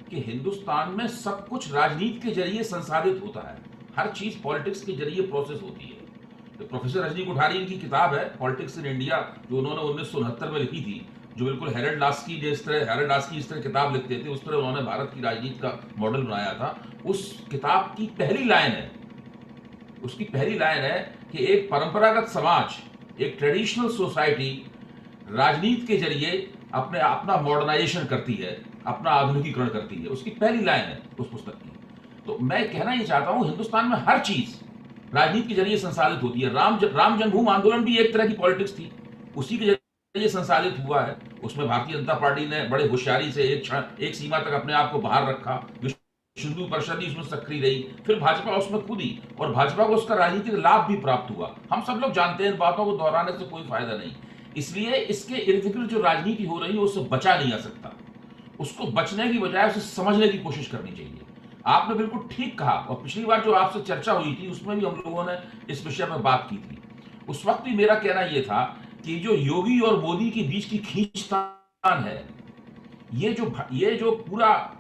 कि हिंदुस्तान में सब कुछ राजनीति के जरिए संसाधित होता है, हर चीज पॉलिटिक्स के जरिए प्रोसेस होती है। तो प्रोफेसर रजनी कोठारी की किताब है पॉलिटिक्स इन इंडिया, जो उन्होंने 1969 में लिखी थी, जो बिल्कुल हेरल्ड लास्की इस तरह किताब लिखते थे, उस तरह उन्होंने भारत की राजनीति का मॉडल बनाया था। उस किताब की पहली लाइन है, उसकी पहली लाइन है कि एक परंपरागत समाज, एक ट्रेडिशनल सोसाइटी राजनीति के जरिए अपना मॉडर्नाइजेशन करती है, अपना आधुनिकीकरण करती है। उसकी पहली लाइन है उस पुस्तक की। तो मैं कहना ये चाहता हूं हिंदुस्तान में हर चीज राजनीति के जरिए संसाधित होती है। राम जन्मभूमि आंदोलन भी एक तरह की पॉलिटिक्स थी, उसी के जरिए संसाधित हुआ है। उसमें भारतीय जनता पार्टी ने बड़े होशियारी से एक सीमा तक अपने आप को बाहर रखा, हिंदू परिषद भी उसमें सक्रिय रही, फिर भाजपा उसमें कूदी और भाजपा को उसका राजनीतिक लाभ भी प्राप्त हुआ। हम सब लोग जानते हैं, इन बातों को दोहराने से कोई फायदा नहीं। इसलिए इसके इर्द गिर्द जो राजनीति हो रही है उससे बचा नहीं जा सकता। उसको बचने की बजाय उसे समझने की कोशिश करनी चाहिए। आपने बिल्कुल ठीक कहा, और पिछली बार जो आपसे चर्चा हुई थी उसमें भी हम लोगों ने इस विषय में बात की थी। उस वक्त भी मेरा कहना यह था कि जो योगी और मोदी के बीच की खींचतान है, ये जो पूरा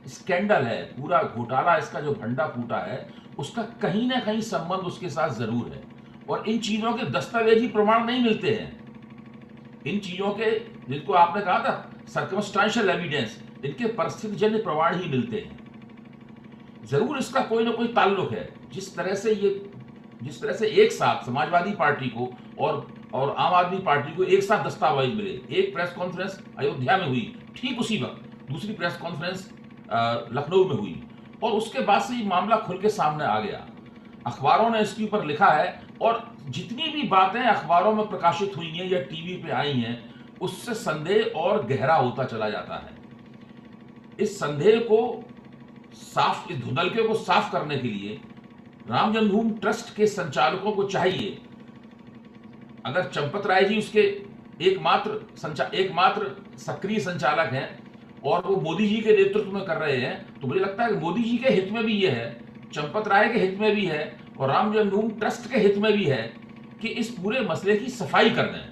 स्कैंडल है, पूरा घोटाला, इसका जो भंडा फूटा है, उसका कहीं ना कहीं संबंध उसके साथ जरूर है। और इन चीजों के दस्तावेजी प्रमाण नहीं मिलते हैं। इन चीजों के, जिनको आपने कहा था सर्कमस्टेंशियल एविडेंस, इनके परिस्थितिजन्य प्रमाण ही मिलते हैं। जरूर इसका कोई ना कोई ताल्लुक है। जिस तरह से एक साथ समाजवादी पार्टी को और आम आदमी पार्टी को एक साथ दस्तावेज मिले, एक प्रेस कॉन्फ्रेंस अयोध्या में हुई, ठीक उसी वक्त दूसरी प्रेस कॉन्फ्रेंस लखनऊ में हुई, और उसके बाद से ये मामला खुल के सामने आ गया। अखबारों ने इसके ऊपर लिखा है, और जितनी भी बातें अखबारों में प्रकाशित हुई हैं या टीवी पे आई हैं, उससे संदेह और गहरा होता चला जाता है। इस संदेह को इस धुंधलके को साफ करने के लिए राम जन्मभूमि ट्रस्ट के संचालकों को चाहिए, अगर चंपत राय जी उसके एकमात्र सक्रिय संचालक हैं और वो मोदी जी के नेतृत्व में कर रहे हैं, तो मुझे लगता है कि मोदी जी के हित में भी ये है, चंपत राय के हित में भी है, और राम जन्मभूमि ट्रस्ट के हित में भी है कि इस पूरे मसले की सफाई कर दें।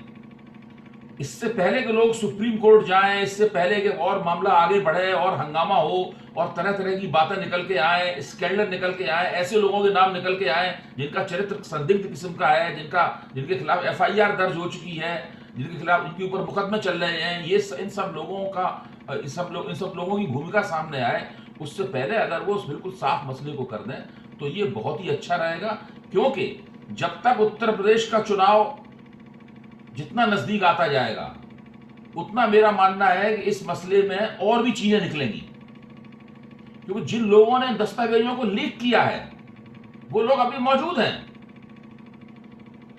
इससे पहले कि लोग सुप्रीम कोर्ट जाएं, इससे पहले कि और मामला आगे बढ़े और हंगामा हो और तरह तरह की बातें निकल के आए, स्कैंडल निकल के आए, ऐसे लोगों के नाम निकल के आए जिनका चरित्र संदिग्ध किस्म का है, जिनके खिलाफ FIR दर्ज हो चुकी है, जिनके खिलाफ इनके ऊपर मुकदमे चल रहे हैं, इन सब लोगों की भूमिका सामने आए, उससे पहले अगर वो बिल्कुल साफ मसले को कर दें तो ये बहुत ही अच्छा रहेगा। क्योंकि जब तक उत्तर प्रदेश का चुनाव जितना नजदीक आता जाएगा, उतना मेरा मानना है कि इस मसले में और भी चीजें निकलेंगी। क्योंकि जिन लोगों ने दस्तावेजों को लीक किया है वो लोग अभी मौजूद हैं,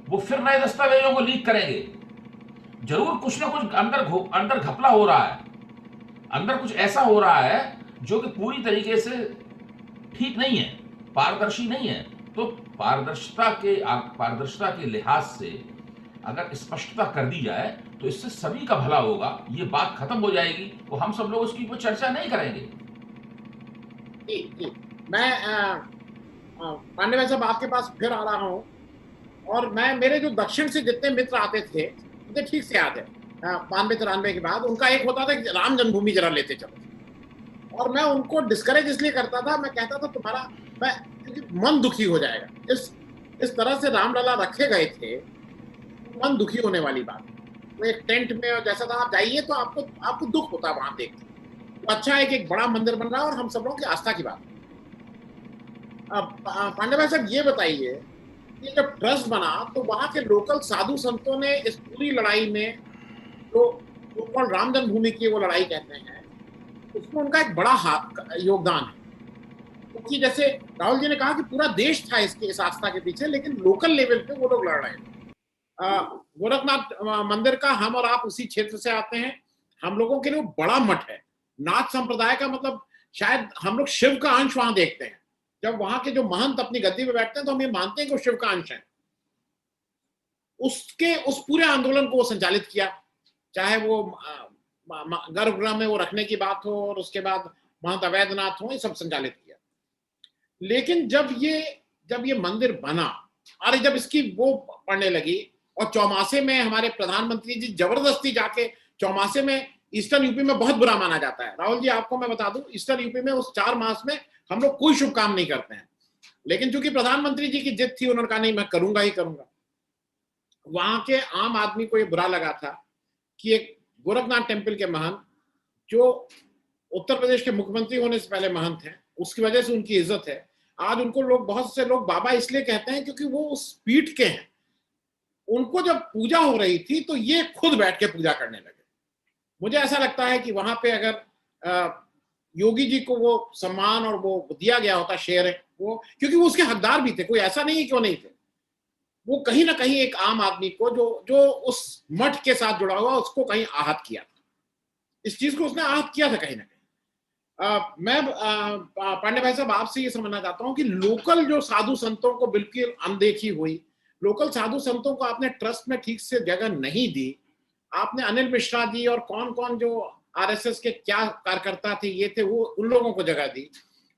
वो फिर नए दस्तावेजों को लीक करेंगे। जरूर कुछ ना कुछ अंदर घपला हो रहा है, अंदर कुछ ऐसा हो रहा है जो कि पूरी तरीके से ठीक नहीं है, पारदर्शी नहीं है। तो पारदर्शिता के लिहाज से अगर स्पष्टता कर दी जाए तो इससे सभी का भला होगा, ये बात खत्म हो जाएगी और हम सब लोग उसकी कोई चर्चा नहीं करेंगे। जी। मैं पांडे भाई साहब आपके पास फिर आ रहा हूँ, और मेरे जो दक्षिण से जितने मित्र आते थे मुझे ठीक से याद है, 92-93 के बाद उनका एक होता था कि राम जन्मभूमि जरा लेते चलो, और मैं उनको डिस्करेज इसलिए करता था, मैं कहता था क्योंकि मन दुखी हो जाएगा। इस तरह से रामलला रखे गए थे, मन दुखी होने वाली बात। वो एक टेंट में और जैसा था, आप जाइए तो आपको दुख होता वहां देख के। तो अच्छा है कि एक बड़ा मंदिर बन रहा है और हम सब लोगों की आस्था की बात। अब पांडे भाई साहब ये बताइए कि जब ट्रस्ट बना तो वहां के लोकल साधु संतों ने इस पूरी लड़ाई में जो राम जन्मभूमि की वो लड़ाई कहते हैं, उसमें उनका एक बड़ा योगदान है। क्योंकि जैसे राहुल जी ने कहा कि पूरा देश था इस आस्था के पीछे, लेकिन लोकल लेवल पे वो लोग लड़ रहे हैं। गोरखनाथ मंदिर का, हम और आप उसी क्षेत्र से आते हैं, हम लोगों के लिए बड़ा मठ है। नाथ संप्रदाय का मतलब शायद हम लोग शिव का अंश वहां देखते हैं। जब वहां के जो महंत अपनी गद्दी पे बैठते हैं तो हम ये मानते हैं कि वो शिव का अंश है। उस पूरे आंदोलन को वो संचालित किया, चाहे वो गर्भगृह में वो रखने की बात हो और उसके बाद महंत अवैधनाथ हो, ये सब संचालित किया। लेकिन जब ये मंदिर बना अरे जब इसकी वो पढ़ने लगी और चौमासे में हमारे प्रधानमंत्री जी जबरदस्ती जाके चौमासे में, ईस्टर्न यूपी में बहुत बुरा माना जाता है राहुल जी, आपको मैं बता दूं, ईस्टर्न यूपी में उस 4 मास में हम लोग कोई शुभ काम नहीं करते हैं, लेकिन चूंकि प्रधानमंत्री जी की जिद थी, उन्होंने कहा नहीं मैं करूंगा ही करूंगा। वहां के आम आदमी को ये बुरा लगा था कि एक गोरखनाथ टेम्पल के महंत, जो उत्तर प्रदेश के मुख्यमंत्री होने से पहले महंत हैं, उसकी वजह से उनकी इज्जत है, आज उनको लोग, बहुत से लोग बाबा इसलिए कहते हैं क्योंकि वो उस पीठ के हैं। उनको जब पूजा हो रही थी तो ये खुद बैठ के पूजा करने लगे। मुझे ऐसा लगता है कि वहां पे अगर योगी जी को वो सम्मान और वो दिया गया होता शेयर है वो, क्योंकि वो उसके हकदार भी थे, कोई ऐसा नहीं है कि वो नहीं थे, वो कहीं ना कहीं एक आम आदमी को जो उस मठ के साथ जुड़ा हुआ उसको कहीं आहत किया था, इस चीज को उसने आहत किया था कहीं ना कहीं। मैं पांडे भाई साहब आपसे ये समझना चाहता हूं कि लोकल जो साधु संतों को बिल्कुल अनदेखी हुई, लोकल साधु संतों को आपने ट्रस्ट में ठीक से जगह नहीं दी, आपने अनिल मिश्रा जी और कौन कौन जो आरएसएस के क्या कार्यकर्ता थे ये थे, वो उन लोगों को जगह दी।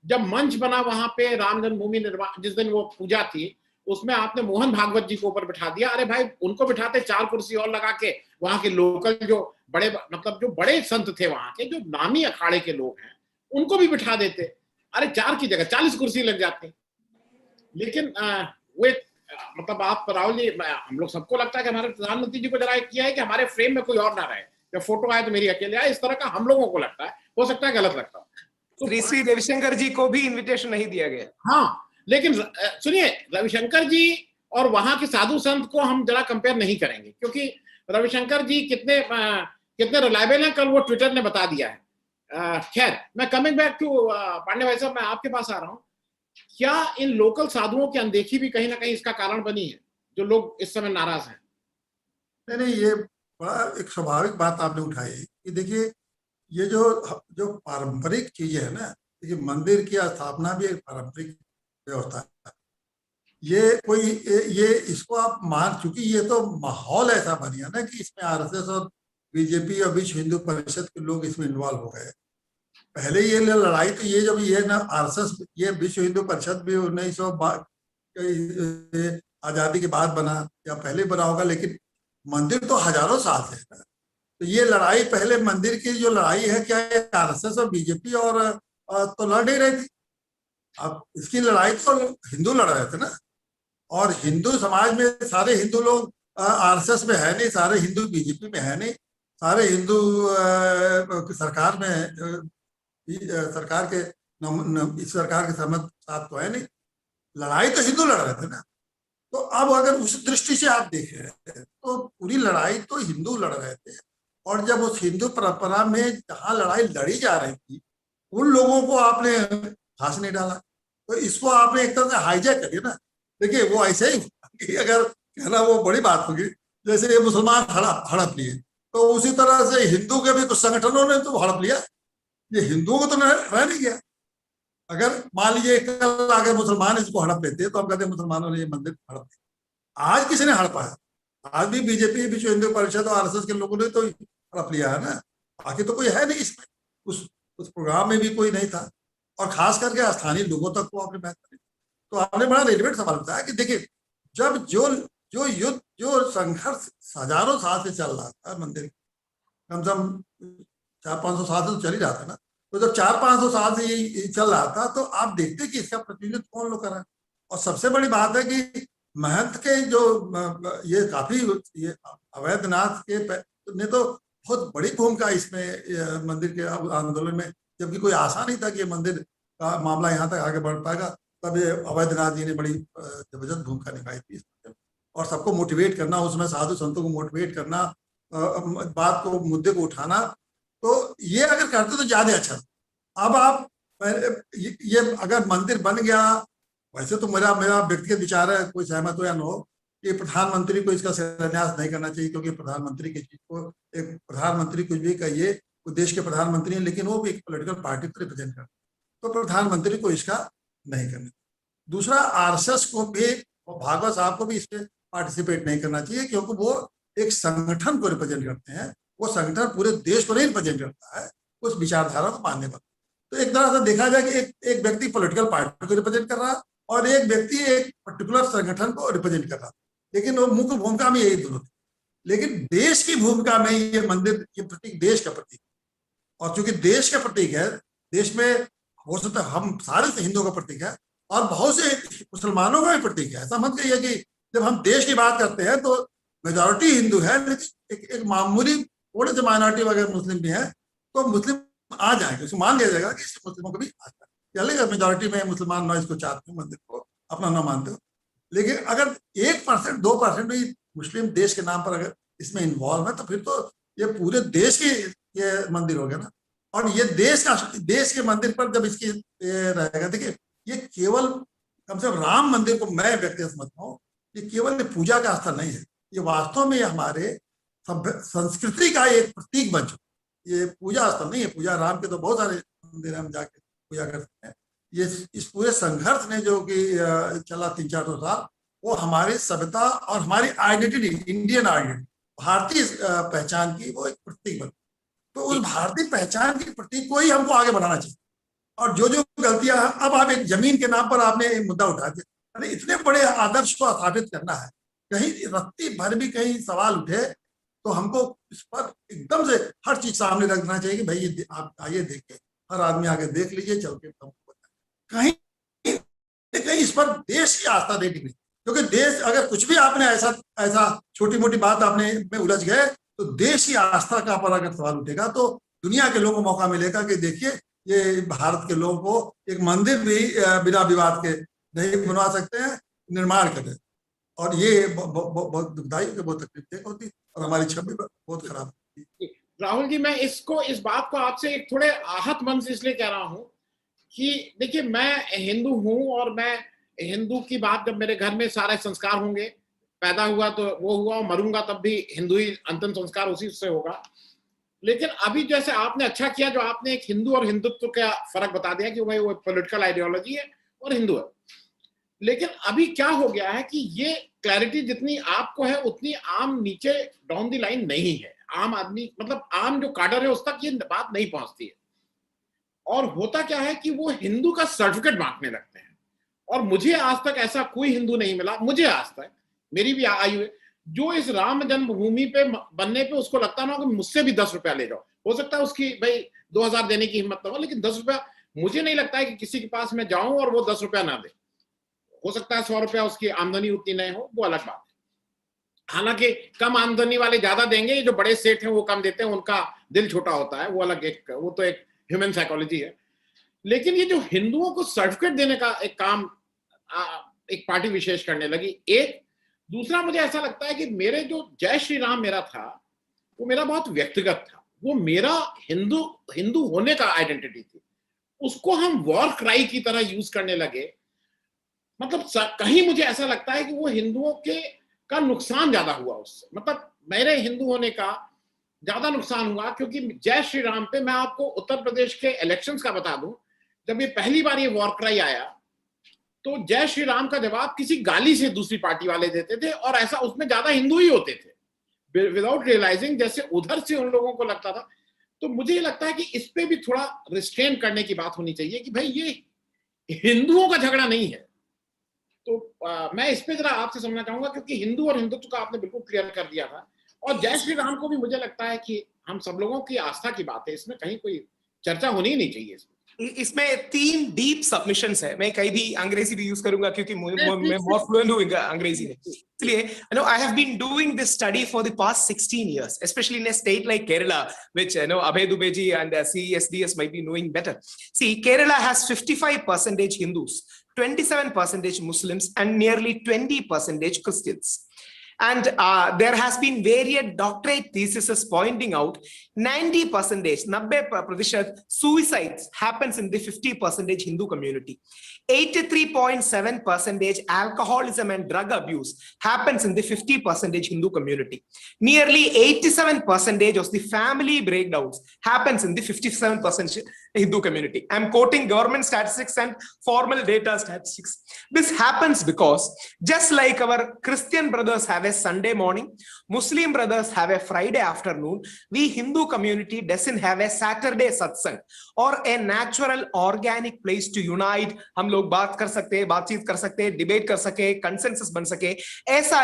जब मंच बना वहां पे राम जन्मभूमि निर्माण, जिस दिन वो पूजा थी, उसमें आपने मोहन भागवत जी को ऊपर बिठा दिया। अरे भाई उनको बिठाते 4 कुर्सी और लगा के, वहां के लोकल जो बड़े, मतलब जो बड़े संत थे वहां के, जो नामी अखाड़े के लोग हैं, उनको भी बिठा देते। अरे 4 की जगह 40 कुर्सी लग जाती। लेकिन वो मतलब आप राहुल जी, हम लोग सबको लगता है कि हमारे प्रधानमंत्री जी को जरा किया है कि हमारे फ्रेम में कोई और ना रहे, जब फोटो आए तो मेरी अकेले आए, इस तरह का हम लोगों को लगता है, हो सकता है गलत लगता है। तो श्री रविशंकर जी को भी इनविटेशन नहीं दिया गया। हाँ, लेकिन सुनिए, रविशंकर जी और वहां के साधु संत को हम जरा कंपेयर नहीं करेंगे, क्योंकि रविशंकर जी कितने रिलायबल हैं, कल वो ट्विटर ने बता दिया है। खैर, मैं कमिंग बैक टू पांडे भाई साहब, मैं आपके पास आ रहा हूं। क्या इन लोकल साधुओं की अनदेखी भी कहीं ना कहीं इसका कारण बनी है, जो लोग इस समय नाराज हैं? नहीं, ये बड़ा एक स्वाभाविक बात आपने उठाई कि देखिए, ये जो पारंपरिक चीजें है ना, देखिए मंदिर की स्थापना भी एक पारंपरिक व्यवस्था है। ये इसको आप मान, चूंकि ये तो माहौल ऐसा बन गया ना कि इसमें आरएसएस और बीजेपी और विश्व हिंदू परिषद के लोग इसमें इन्वॉल्व हो गए। पहले ये लड़ाई तो ये जब ये ना आरएसएस, ये विश्व हिंदू परिषद भी 1900 आजादी के बाद बना या पहले बना होगा, लेकिन मंदिर तो हजारों साल से है। तो ये लड़ाई, पहले मंदिर की जो लड़ाई है, क्या आरएसएस और बीजेपी और तो लड़ नहीं रही थी। अब इसकी लड़ाई तो हिंदू लड़ रहे थे ना, और हिंदू समाज में सारे हिंदू लोग आरएसएस में है नहीं, सारे हिंदू बीजेपी में है नहीं, सारे हिंदू सरकार में, सरकार के इस सरकार के साथ तो है नहीं। लड़ाई तो हिंदू लड़ रहे थे ना। तो अब अगर उस दृष्टि से आप देखें तो पूरी लड़ाई तो हिंदू लड़ रहे थे, और जब उस हिंदू परंपरा में जहां लड़ाई लड़ी जा रही थी, उन लोगों को आपने फांस नहीं डाला, तो इसको आपने एक तरह से हाईजैक करिए ना। देखिए वो ऐसे ही अगर कहना वो बड़ी बात होगी, जैसे ये मुसलमान हड़प लिए, तो उसी तरह से हिंदू के भी कुछ संगठनों ने तो हड़प लिया, ये हिंदुओं को तो रह नहीं गया। अगर मान लीजिए कल अगर मुसलमान इसको हड़प लेते तो हम कहते हैं मुसलमानों ने ये मंदिर हड़प दिया। आज किसने हड़पा है? आज भी बीजेपी, विश्व हिंदू परिषद और आरएसएस के लोगों ने तो हड़प लिया है ना। बाकी तो कोई है नहीं इसमें, उस प्रोग्राम में भी कोई नहीं था, और खास करके स्थानीय लोगों तक को आपने बात करी। तो आपने बड़ा रेलिवेंट सवाल बताया कि देखिए, जब जो युद्ध, जो संघर्ष हजारों साल से चल रहा था, मंदिर कम से कम 400-500 साल से तो चल ही रहा था ना, तो जब 400-500 साल से ये चल रहा था, तो आप देखते कि इसका प्रतिनिधित्व कौन लोग कर रहा है। और सबसे बड़ी बात है कि महंत के जो ये काफी ये अवैधनाथ के ने तो बहुत बड़ी भूमिका इसमें मंदिर के आंदोलन में, जबकि कोई आशा नहीं था कि ये मंदिर का मामला यहाँ तक आगे बढ़ पाएगा, तब ये अवैधनाथ जी ने बड़ी जबरदस्त भूमिका निभाई थी। और सबको मोटिवेट करना, उसमें साधु संतों को मोटिवेट करना, बात को, मुद्दे को उठाना, तो ये अगर करते तो ज्यादा अच्छा। अब आप ये अगर मंदिर बन गया, वैसे तो मेरा व्यक्तिगत विचार है, कोई सहमत हो या न हो, कि प्रधानमंत्री को इसका शिलान्यास नहीं करना चाहिए, क्योंकि प्रधानमंत्री की चीज को, एक प्रधानमंत्री कुछ भी कहिए, वो देश के प्रधानमंत्री हैं, लेकिन वो भी एक पॉलिटिकल पार्टी को रिप्रेजेंट करते, तो प्रधानमंत्री को इसका नहीं करना। दूसरा, आरएसएस को भी, भागवत साहब को भी इसमें पार्टिसिपेट नहीं करना चाहिए, क्योंकि वो एक संगठन को रिप्रेजेंट करते हैं, वो संगठन पूरे देश को नहीं रिप्रेजेंट करता है, उस विचारधारा को मानने पर। तो एक तरह से देखा जाए कि एक व्यक्ति पॉलिटिकल पार्टी को रिप्रेजेंट कर रहा है और एक व्यक्ति एक पर्टिकुलर संगठन को रिप्रेजेंट कर रहा था, लेकिन वो मुख्य भूमिका में यही दोनों थे। लेकिन देश की भूमिका में ये मंदिर, ये प्रतीक देश का प्रतीक, और चूंकि देश का प्रतीक है, देश में हो सकता है हम सारे से हिंदुओं का प्रतीक है और बहुत से मुसलमानों का भी प्रतीक है। ऐसा मत कहिए कि जब हम देश की बात करते हैं तो मेजॉरिटी हिंदू है, लेकिन एक मामूली थोड़े से माइनॉरिटी वगैरह मुस्लिम भी है, तो मुस्लिम आ जाएंगे, उसको मान लिया जाएगा कि मुस्लिमों को भी आता है। चलेगा, मेजॉरिटी में मुसलमान ना इसको चाहते हो, मंदिर को अपना ना मानते हो, लेकिन अगर 1% 2% भी मुस्लिम देश के नाम पर अगर इसमें इन्वॉल्व है तो फिर तो ये पूरे देश की ये मंदिर हो गया ना। और ये देश के मंदिर पर जब इसकी रहेगा, देखिए ये केवल कम से कम राम मंदिर को मैं व्यक्तिगत समझता हूँ, ये केवल पूजा का स्थल नहीं है, ये वास्तव में हमारे संस्कृति का एक प्रतीक बन चुका। ये पूजा स्थल नहीं है, पूजा राम के तो बहुत सारे मंदिर हम जाके पूजा करते हैं। ये इस पूरे संघर्ष ने जो कि चला 300-400 साल, वो हमारी सभ्यता और हमारी आइडेंटिटी, इंडियन आइडेंटिटी, भारतीय पहचान की वो एक प्रतीक बन। तो उस भारतीय पहचान की प्रतीक को ही हमको आगे बढ़ाना चाहिए। और जो जो गलतियां, अब आप एक जमीन के नाम पर आपने एक मुद्दा उठा दिया, अरे इतने बड़े आदर्श को स्थापित करना है, कहीं रत्ती भर भी कहीं सवाल उठे तो हमको इस पर एकदम से हर चीज सामने रखना चाहिए कि भाई ये आप आइए देखिए, हर आदमी आगे देख लीजिए, चल के कहीं कहीं इस पर देश की आस्था नहीं टिकनी। क्योंकि देश, अगर कुछ भी आपने ऐसा छोटी मोटी बात आपने में उलझ गए तो देश की आस्था का पर अगर सवाल उठेगा तो दुनिया के लोगों को मौका मिलेगा कि देखिए ये भारत के लोगों को एक मंदिर भी बिना विवाद के नहीं बनवा सकते हैं, निर्माण करें। और ये बहुत दुखदायी, बहुत तकलीफ होती और हमारी छवि बहुत खराब होती। राहुल जी, मैं इस बात को आपसे एक थोड़े आहत मन से इसलिए कह रहा हूँ कि देखिए मैं हिंदू हूँ और मैं हिंदू की बात, जब मेरे घर में सारे संस्कार होंगे, पैदा हुआ तो वो हुआ, और मरूंगा तब भी हिंदू ही अंतिम संस्कार उसी से होगा। लेकिन अभी जैसे आपने अच्छा किया जो आपने एक हिंदू और हिंदुत्व का फर्क बता दिया कि भाई वो पॉलिटिकल आइडियोलॉजी है और हिंदू है। लेकिन अभी क्या हो गया है कि ये क्लैरिटी जितनी आपको है उतनी आम नीचे डाउन द लाइन नहीं है। आम आदमी, मतलब आम जो काडर है उस तक ये बात नहीं पहुंचती है। और होता क्या है कि वो हिंदू का सर्टिफिकेट बांटने लगते हैं। और मुझे आज तक ऐसा कोई हिंदू नहीं मिला, मुझे आज तक, मेरी भी आयु है, जो इस राम जन्मभूमि पे बनने पे उसको लगता ना हो कि मुझसे भी 10 रुपया ले जाओ। हो सकता है उसकी भाई 2000 देने की हिम्मत ना हो, लेकिन 10 रुपया मुझे नहीं लगता है कि किसी के पास मैं जाऊं और वो 10 रुपया ना दे। हो सकता है 100 रुपया उसकी आमदनी उतनी नहीं हो, वो अलग बात है। हालांकि कम आमदनी वाले ज्यादा देंगे, ये जो बड़े सेठ हैं वो कम देते हैं, उनका दिल छोटा होता है, वो अलग, एक वो तो एक ह्यूमन साइकोलॉजी है। लेकिन ये जो हिंदुओं को सर्टिफिकेट देने का एक काम एक पार्टी विशेष करने लगी, एक दूसरा मुझे ऐसा लगता है कि मेरे जो जय श्री राम मेरा था वो मेरा बहुत व्यक्तिगत था, वो मेरा हिंदू होने का आइडेंटिटी थी, उसको हम वॉर क्राई की तरह यूज करने लगे। मतलब कहीं मुझे ऐसा लगता है कि वो हिंदुओं का नुकसान ज्यादा हुआ उससे, मतलब मेरे हिंदू होने का ज्यादा नुकसान हुआ। क्योंकि जय श्री राम पे मैं आपको उत्तर प्रदेश के इलेक्शंस का बता दूं, जब ये पहली बार ये वॉर क्राई आया तो जय श्री राम का जवाब किसी गाली से दूसरी पार्टी वाले देते थे, और ऐसा उसमें ज्यादा हिंदू ही होते थे विदाउट रियलाइजिंग, जैसे उधर से उन लोगों को लगता था। तो मुझे ये लगता है कि इस पे भी थोड़ा रिस्ट्रेन करने की बात होनी चाहिए कि भाई ये हिंदुओं का झगड़ा नहीं है। तो मैं इस पे जरा आपसे समझना चाहूंगा, क्योंकि हिंदू और हिंदुत्व का आपने बिल्कुल क्लियर कर दिया था। और जय श्री राम को भी मुझे लगता है कि हम सब लोगों की आस्था की बात है, इसमें कहीं कोई चर्चा होनी ही नहीं चाहिए। इसमें 3 डीप सबमिशंस है। मैं कहीं भी अंग्रेजी भी यूज करूंगा क्योंकि मैं बहुत फ्लुएंट हूं अंग्रेजी में, इसलिए I have been doing this study for the past 16 years, especially in a state like Kerala, which Abhay Dubey ji and CSDS might be knowing better. See, Kerala has 55% Hindus, 27% Muslims, and nearly 20% Christians. And there has been various doctorate theses pointing out 90% suicides happens in the 50% Hindu community. 83.7% alcoholism and drug abuse happens in the 50% Hindu community. Nearly 87% of the family breakdowns happens in the 57% Hindu community. I'm quoting government statistics and formal data statistics. This happens because just like our Christian brothers have a a Sunday morning. Muslim brothers have a Friday afternoon. We Hindu community doesn't have a Saturday satsang or a natural organic place to unite. हम लोग बात कर सकते हैं, बातचीत कर सकते हैं, डिबेट कर सके, कंसेंसस बन सके. ऐसा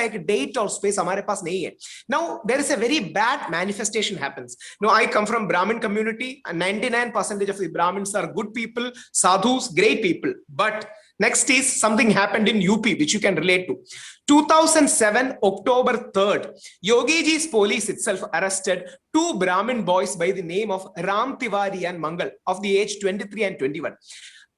एक डेट और स्पेस हमारे पास नहीं है. Now there is a very bad manifestation happens. Now I come from Brahmin community. 99% of the Brahmins are good people, sadhus, great people. But next is something happened in UP which you can relate to. 2007 October 3rd, Yogi Ji's police itself arrested two Brahmin boys by the name of Ram Tiwari and Mangal of the age 23 and 21.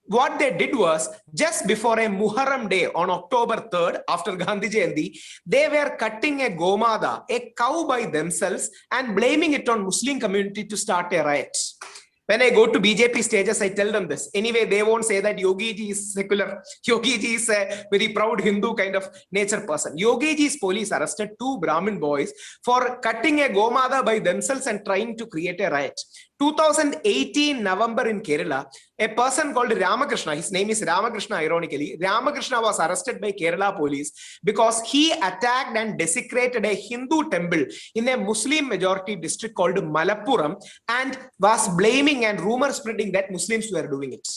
What they did was, just before a Muharram day on October 3rd, after Gandhi Jayanti, they were cutting a gomada, a cow by themselves, and blaming it on Muslim community to start a riot. When I go to BJP stages, I tell them this. Anyway, they won't say that Yogi Ji is secular. Yogi Ji is a very proud Hindu kind of nature person. Yogi Ji's police arrested two Brahmin boys for cutting a gomada by themselves and trying to create a riot. 2018 November in Kerala, a person called Ramakrishna, his name is Ramakrishna ironically, Ramakrishna was arrested by Kerala police because he attacked and desecrated a Hindu temple in a Muslim majority district called Malappuram and was blaming and rumor spreading that Muslims were doing it.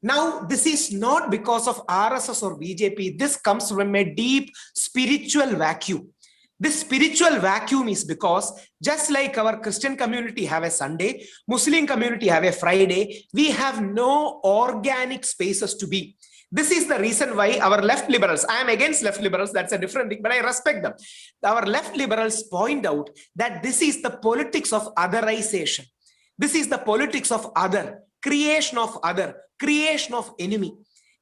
Now, this is not because of RSS or BJP. This comes from a deep spiritual vacuum. This spiritual vacuum is because just like our Christian community have a Sunday, Muslim community have a Friday, we have no organic spaces to be. This is the reason why our left liberals, I am against left liberals, that's a different thing, but I respect them. Our left liberals point out that this is the politics of otherization. This is the politics of other, creation of enemy.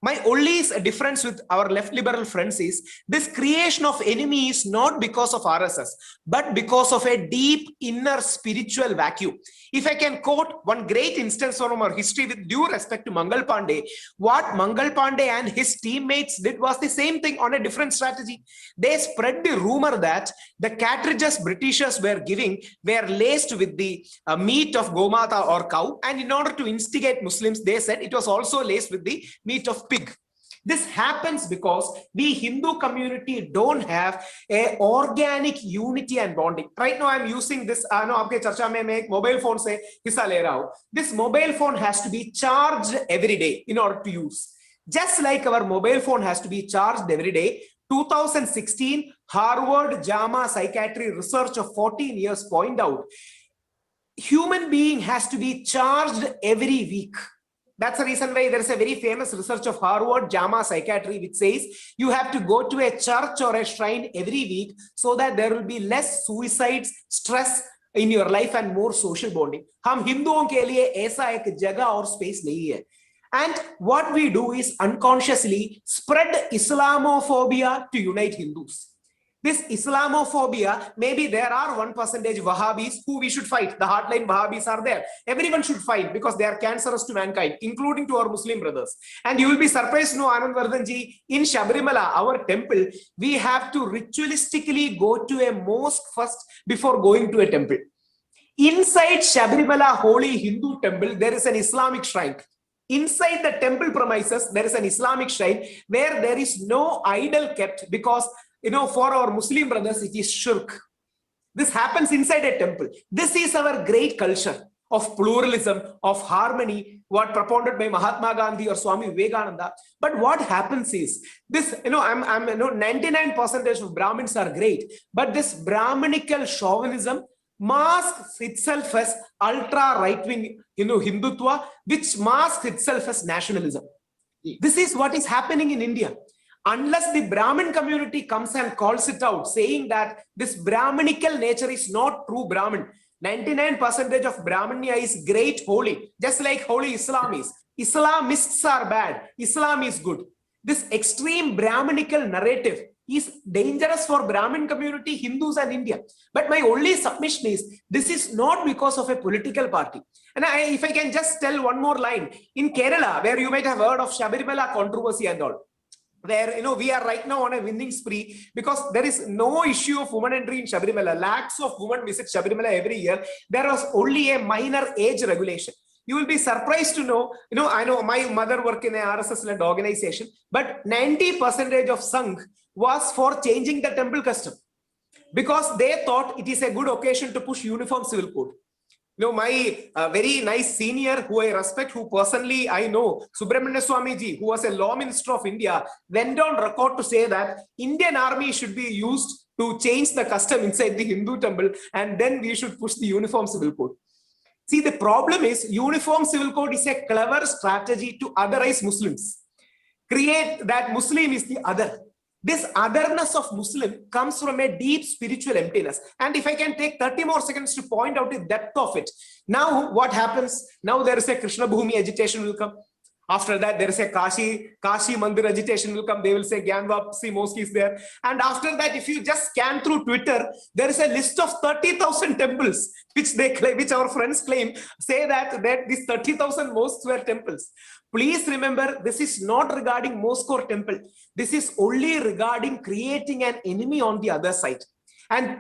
My only difference with our left liberal friends is this creation of enemy is not because of RSS, but because of a deep inner spiritual vacuum. If I can quote one great instance from our history with due respect to Mangal Pandey, what Mangal Pandey and his teammates did was the same thing on a different strategy. They spread the rumor that the cartridges Britishers were giving were laced with the meat of gomata or cow, and in order to instigate Muslims, they said it was also laced with the meat of pig. This happens because we Hindu community don't have a organic unity and bonding. Right now, I'm using this. आपके चर्चा में मैं एक mobile phone से हिस्सा ले रहा हूँ. This mobile phone has to be charged every day in order to use. Just like our mobile phone has to be charged every day. 2016 Harvard JAMA psychiatry research of 14 years point out human being has to be charged every week. That's the reason why there is a very famous research of Harvard JAMA psychiatry which says you have to go to a church or a shrine every week so that there will be less suicides, stress in your life and more social bonding. हम हिंदुओं के लिए ऐसा एक जगह और space नहीं है. And what we do is unconsciously spread Islamophobia to unite Hindus. This Islamophobia, maybe there are 1% Wahhabis who we should fight. The hardline Wahhabis are there. Everyone should fight because they are cancerous to mankind, including to our Muslim brothers. And you will be surprised to know, Anand Vardhanji, in Shabarimala, our temple, we have to ritualistically go to a mosque first before going to a temple. Inside Shabarimala holy Hindu temple, there is an Islamic shrine. Inside the temple premises, there is an Islamic shrine where there is no idol kept because for our Muslim brothers, it is shirk. This happens inside a temple. This is our great culture of pluralism, of harmony, what propounded by Mahatma Gandhi or Swami Vivekananda. But what happens is this, 99% of Brahmins are great, but this Brahminical chauvinism masks itself as ultra right-wing, Hindutva, which masks itself as nationalism. This is what is happening in India. Unless the Brahmin community comes and calls it out, saying that this Brahminical nature is not true Brahmin. 99% of Brahmanya is great, holy, just like holy Islam is. Islamists are bad, Islam is good. This extreme Brahminical narrative is dangerous for Brahmin community, Hindus and India. But my only submission is, this is not because of a political party. And if I can just tell one more line, in Kerala, where you might have heard of Shabarimala controversy and all, where we are right now on a winning spree because there is no issue of women entry in Shabarimala. Lakhs of women visit Shabarimala every year. There was only a minor age regulation. You will be surprised to know, I know my mother worked in a RSS-led organization, but 90% of Sangh was for changing the temple custom because they thought it is a good occasion to push uniform civil code. My very nice senior who I respect, who personally I know, Subramanya Swamiji, who was a law minister of India, went on record to say that Indian army should be used to change the custom inside the Hindu temple, and then we should push the uniform civil code. See, the problem is uniform civil code is a clever strategy to otherize Muslims. Create that Muslim is the other. This otherness of Muslim comes from a deep spiritual emptiness. And if I can take 30 more seconds to point out the depth of it. Now what happens? Now there is a Krishna Bhumi agitation will come. After that, there is a Kashi Mandir agitation will come. They will say Gyanvapsi mosque is there. And after that, if you just scan through Twitter, there is a list of 30,000 temples, which our friends claim, say that these 30,000 mosques were temples. Please remember, this is not regarding mosque or temple. This is only regarding creating an enemy on the other side. And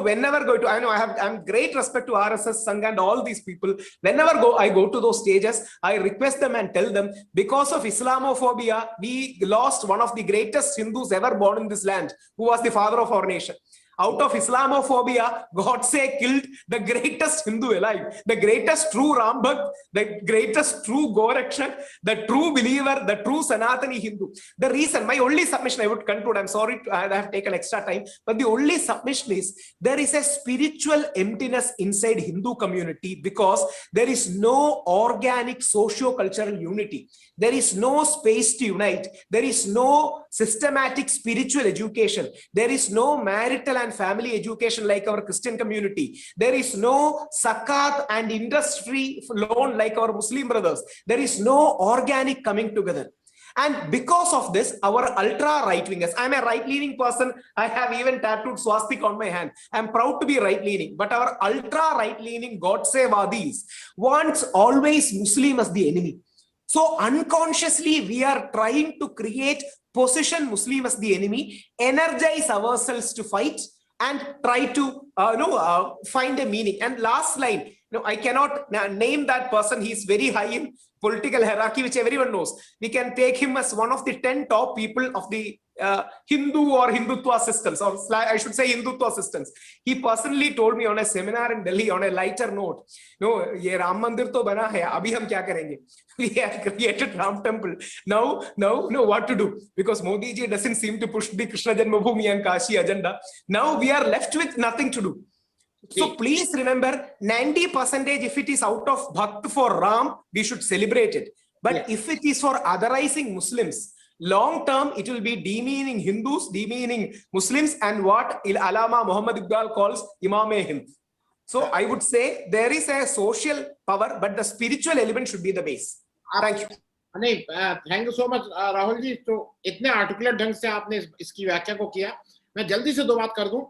whenever I'm great respect to RSS, Sangh and all these people. Whenever I go to those stages, I request them and tell them, because of Islamophobia, we lost one of the greatest Hindus ever born in this land, who was the father of our nation. Out of Islamophobia, Godse killed the greatest Hindu alive, the greatest true Ram Bhakt, the greatest true Goraksha, the true believer, the true Sanatani Hindu. The reason, my only submission, I would conclude, I'm sorry I have taken extra time, but the only submission is there is a spiritual emptiness inside Hindu community because there is no organic socio-cultural unity. There is no space to unite. There is no systematic spiritual education. There is no marital and family education like our Christian community. There is no zakat and industry loan like our Muslim brothers. There is no organic coming together. And because of this, our ultra right-wingers, I'm a right-leaning person. I have even tattooed swastika on my hand. I'm proud to be right-leaning. But our ultra right-leaning Godse-vadis wants always Muslim as the enemy. So unconsciously, we are trying to position Muslim as the enemy, energize ourselves to fight, and try to find a meaning. And last line, I cannot name that person. He's very high in political hierarchy, which everyone knows. We can take him as one of the 10 top people of the Hindu or Hindutva systems, or I should say Hindutva systems. He personally told me on a seminar in Delhi on a lighter note, ye Ram Mandir to bana hai, abhi hum kya karenge? We have created Ram Temple. Now, what to do? Because Modi ji doesn't seem to push the Krishna Janmabhoomi and Kashi agenda. Now we are left with nothing to do. So please remember, 90% if it is out of Bhakt for Ram, we should celebrate it. But if it is for otherizing Muslims, long term, it will be demeaning Hindus, demeaning Muslims, and what Allama Muhammad Iqbal calls Imam-e-Hind. So I would say there is a social power, but the spiritual element should be the base. Thank you. नहीं, thank you so much Rahul ji. तो इतने articulate ढंग से आपने इसकी व्याख्या को किया. मैं जल्दी से दो बात कर दूं.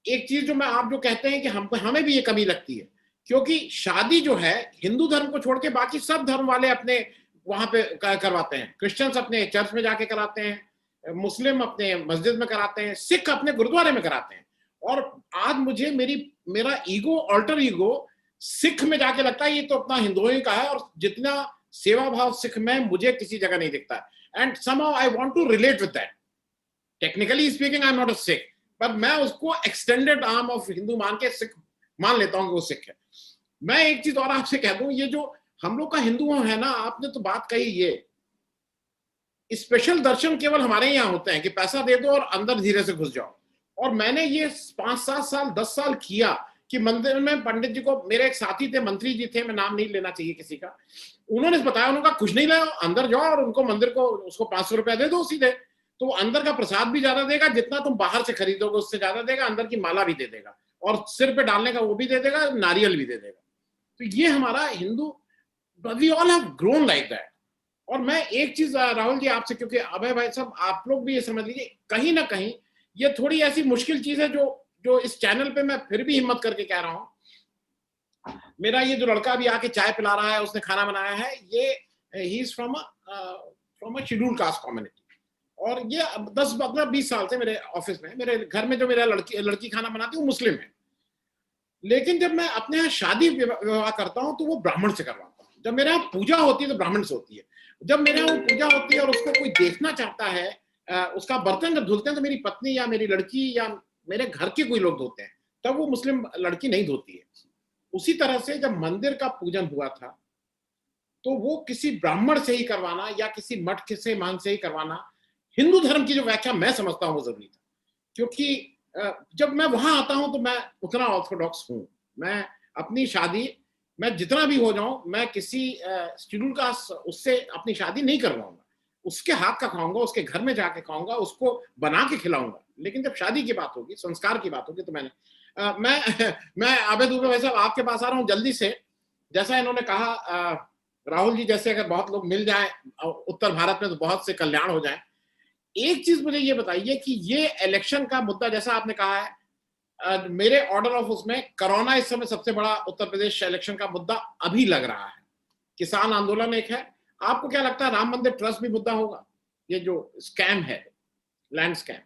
एक चीज जो आप जो कहते हैं कि हमें भी ये कमी लगती है, क्योंकि शादी जो है हिंदू धर्म को छोड़ के बाकी सब धर्म वाले अपने वहां पे करवाते हैं. क्रिश्चियंस अपने चर्च में जाके कराते हैं, मुस्लिम अपने मस्जिद में कराते हैं, सिख अपने गुरुद्वारे में कराते हैं. और आज मुझे मेरा ईगो, ऑल्टर ईगो सिख में जाके लगता है ये तो अपना हिंदुओं का है, और जितना सेवा भाव सिख में मुझे किसी जगह नहीं दिखता. And somehow I want to relate with that. Technically speaking I am not a Sikh, पर मैं उसको एक्सटेंडेड आर्म ऑफ हिंदू मान के सिख मान लेता हूं कि वो सिख है. मैं एक चीज और आपसे कह दूं, ये जो हम लोग का हिंदू है ना, आपने तो बात कही, ये स्पेशल दर्शन केवल हमारे यहाँ होते हैं कि पैसा दे दो और अंदर धीरे से घुस जाओ. और मैंने ये 5-7 साल 10 साल किया कि मंदिर में पंडित जी को, मेरे एक साथी थे, मंत्री जी थे, मैं नाम नहीं लेना चाहिए किसी का, उन्होंने बताया, उन्होंने कहा कुछ नहीं लाओ, अंदर जाओ और उनको मंदिर को उसको 500 रुपया दे दो सीधे, तो अंदर का प्रसाद भी ज्यादा देगा, जितना तुम बाहर से खरीदोगे उससे ज्यादा देगा, अंदर की माला भी दे देगा, और सिर पे डालने का वो भी दे देगा, नारियल भी दे देगा. तो ये हमारा Hindu, we all have grown like that. और मैं एक चीज राहुल जी आपसे, क्योंकि अभय भाई साहब आप लोग भी ये समझ लीजिए, कहीं ना कहीं ये थोड़ी ऐसी मुश्किल चीज है जो इस चैनल पे मैं फिर भी हिम्मत करके कह रहा हूं. मेरा ये जो लड़का भी आके चाय पिला रहा है, उसने खाना बनाया है, ये he is from a scheduled caste community, और ये 10-15-20 साल से मेरे ऑफिस में, मेरे घर में जो मेरा लड़की खाना बनाती है वो मुस्लिम है. लेकिन जब मैं अपने यहाँ शादी विवाह करता हूँ तो वो ब्राह्मण से करवाता हूँ। जब मेरे यहाँ पूजा होती है तो ब्राह्मण से होती है। जब मेरे यहाँ वो पूजा होती है और उसको कोई देखना चाहता है, उसका बर्तन जब धुलते हैं तो मेरी पत्नी या मेरी लड़की या मेरे घर के कोई लोग धोते हैं, तब वो मुस्लिम लड़की नहीं धोती है। उसी तरह से जब मंदिर का पूजन हुआ था तो वो किसी ब्राह्मण से ही करवाना या किसी मठ के से मान से ही करवाना, हिंदू धर्म की जो व्याख्या मैं समझता हूँ वो जरूरी था। क्योंकि जब मैं वहां आता हूं तो मैं उतना ऑर्थोडॉक्स हूं। मैं अपनी शादी, मैं जितना भी हो जाऊं, मैं किसी शेड्यूल कास्ट उससे अपनी शादी नहीं करवाऊंगा। उसके हाथ का खाऊंगा, उसके घर में जाके खाऊंगा, उसको बना के खिलाऊंगा। लेकिन जब शादी की बात होगी, संस्कार की बात होगी, तो मैं आबेद उबे भाई साहब आपके पास आ रहा हूं जल्दी से। जैसा इन्होंने कहा, राहुल जी जैसे अगर बहुत लोग मिल जाए उत्तर भारत में तो बहुत से कल्याण हो जाए। एक चीज मुझे ये बताइए कि ये इलेक्शन का मुद्दा जैसा आपने कहा है, मेरे ऑर्डर ऑफ उसमें कोरोना इस समय सबसे बड़ा उत्तर प्रदेश इलेक्शन का मुद्दा अभी लग रहा है। किसान आंदोलन एक है। आपको क्या लगता है राम मंदिर ट्रस्ट भी मुद्दा होगा? ये जो स्कैम है, लैंड स्कैम।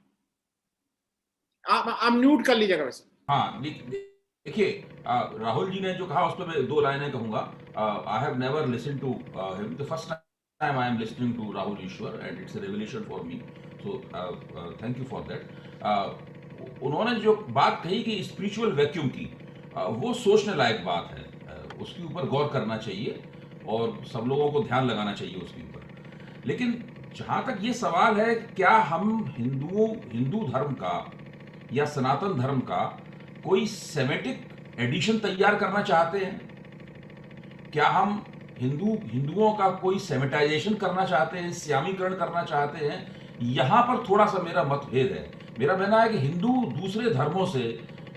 आप म्यूट कर लीजिएगा वैसे। हाँ, देखिए, राहुल जी ने जो कहा उस पर मैं 2 लाइनें कहूंगा। I have never listen to him, the first time I am listening to Rahul Ishwar and it's a revelation for me, so thank you for that. उन्होंने जो बात कही कि स्पिरिचुअल वैक्यूम की, वो सोचने लायक बात है। उसके ऊपर गौर करना चाहिए और सब लोगों को ध्यान लगाना चाहिए उसके ऊपर। लेकिन जहां तक ये सवाल है, क्या हम हिंदू धर्म का या सनातन धर्म का कोई सेमेटिक एडिशन तैयार करना चाहते हैं? क्या हम हिंदुओं का कोई सेमेटाइजेशन करना चाहते हैं, स्यामीकरण करना चाहते हैं? यहां पर थोड़ा सा मेरा मतभेद है। मेरा कहना है कि हिंदू दूसरे धर्मों से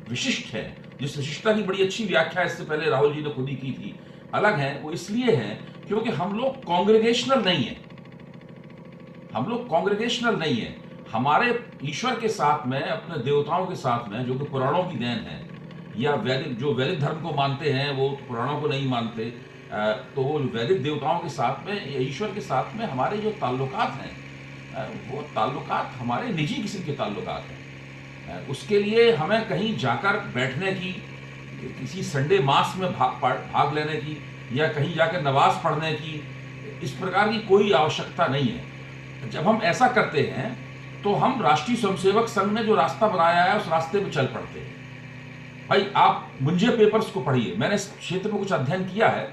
विशिष्ट है। जिस विशिष्टता की बड़ी अच्छी व्याख्या इससे पहले राहुल जी ने खुद ही की थी, अलग है, वो इसलिए है क्योंकि हम लोग कांग्रेगेशनल नहीं है। हम लोग कांग्रेगेशनल नहीं है। हमारे ईश्वर के साथ में, अपने देवताओं के साथ में, जो कि पुराणों की देन है, या वैदिक धर्म को मानते हैं वो पुराणों को नहीं मानते, तो वो वैदिक देवताओं के साथ में या ईश्वर के साथ में हमारे जो ताल्लुकात हैं, वो ताल्लुकात हमारे निजी किस्म के ताल्लुकात हैं। उसके लिए हमें कहीं जाकर बैठने की, किसी संडे मास में भाग लेने की, या कहीं जाकर नमाज पढ़ने की, इस प्रकार की कोई आवश्यकता नहीं है। जब हम ऐसा करते हैं तो हम राष्ट्रीय स्वयंसेवक संघ ने जो रास्ता बनाया है उस रास्ते में चल पड़ते हैं। भाई, आप मुंजे पेपर्स को पढ़िए। मैंने इस क्षेत्र में कुछ अध्ययन किया है,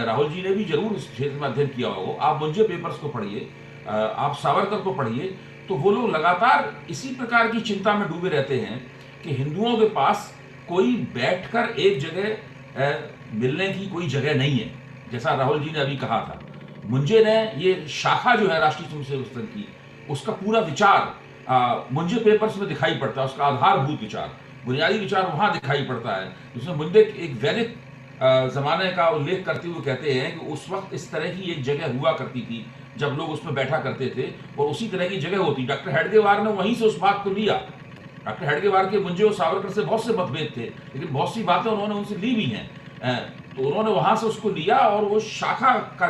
राहुल जी ने भी जरूर इस क्षेत्र में अध्ययन किया होगा। आप मुंजे पेपर्स को पढ़िए, आप सावरकर को पढ़िए, तो वो लोग लगातार इसी प्रकार की चिंता में डूबे रहते हैं कि हिंदुओं के पास कोई बैठकर एक जगह मिलने की कोई जगह नहीं है। जैसा राहुल जी ने अभी कहा था, मुंजे ने ये शाखा जो है राष्ट्रीय स्वयंसेवक संघ की, उसका पूरा विचार मुंजे पेपर्स में दिखाई पड़ता है। उसका आधारभूत विचार, बुनियादी विचार वहां दिखाई पड़ता है, जिसमें मुंजे एक वैदिक जमाने का उल्लेख करते हुए कहते हैं कि उस वक्त इस तरह की एक जगह हुआ करती थी जब लोग उसमें बैठा करते थे, और उसी तरह की जगह होती। डॉक्टर हेडगेवार ने वहीं से उस बात को लिया। डॉक्टर हेडगेवार के मुंजे और सावरकर से बहुत से मतभेद थे, लेकिन बहुत सी बातें उन्होंने उनसे ली भी हैं, तो उन्होंने वहां से उसको लिया, और वो शाखा का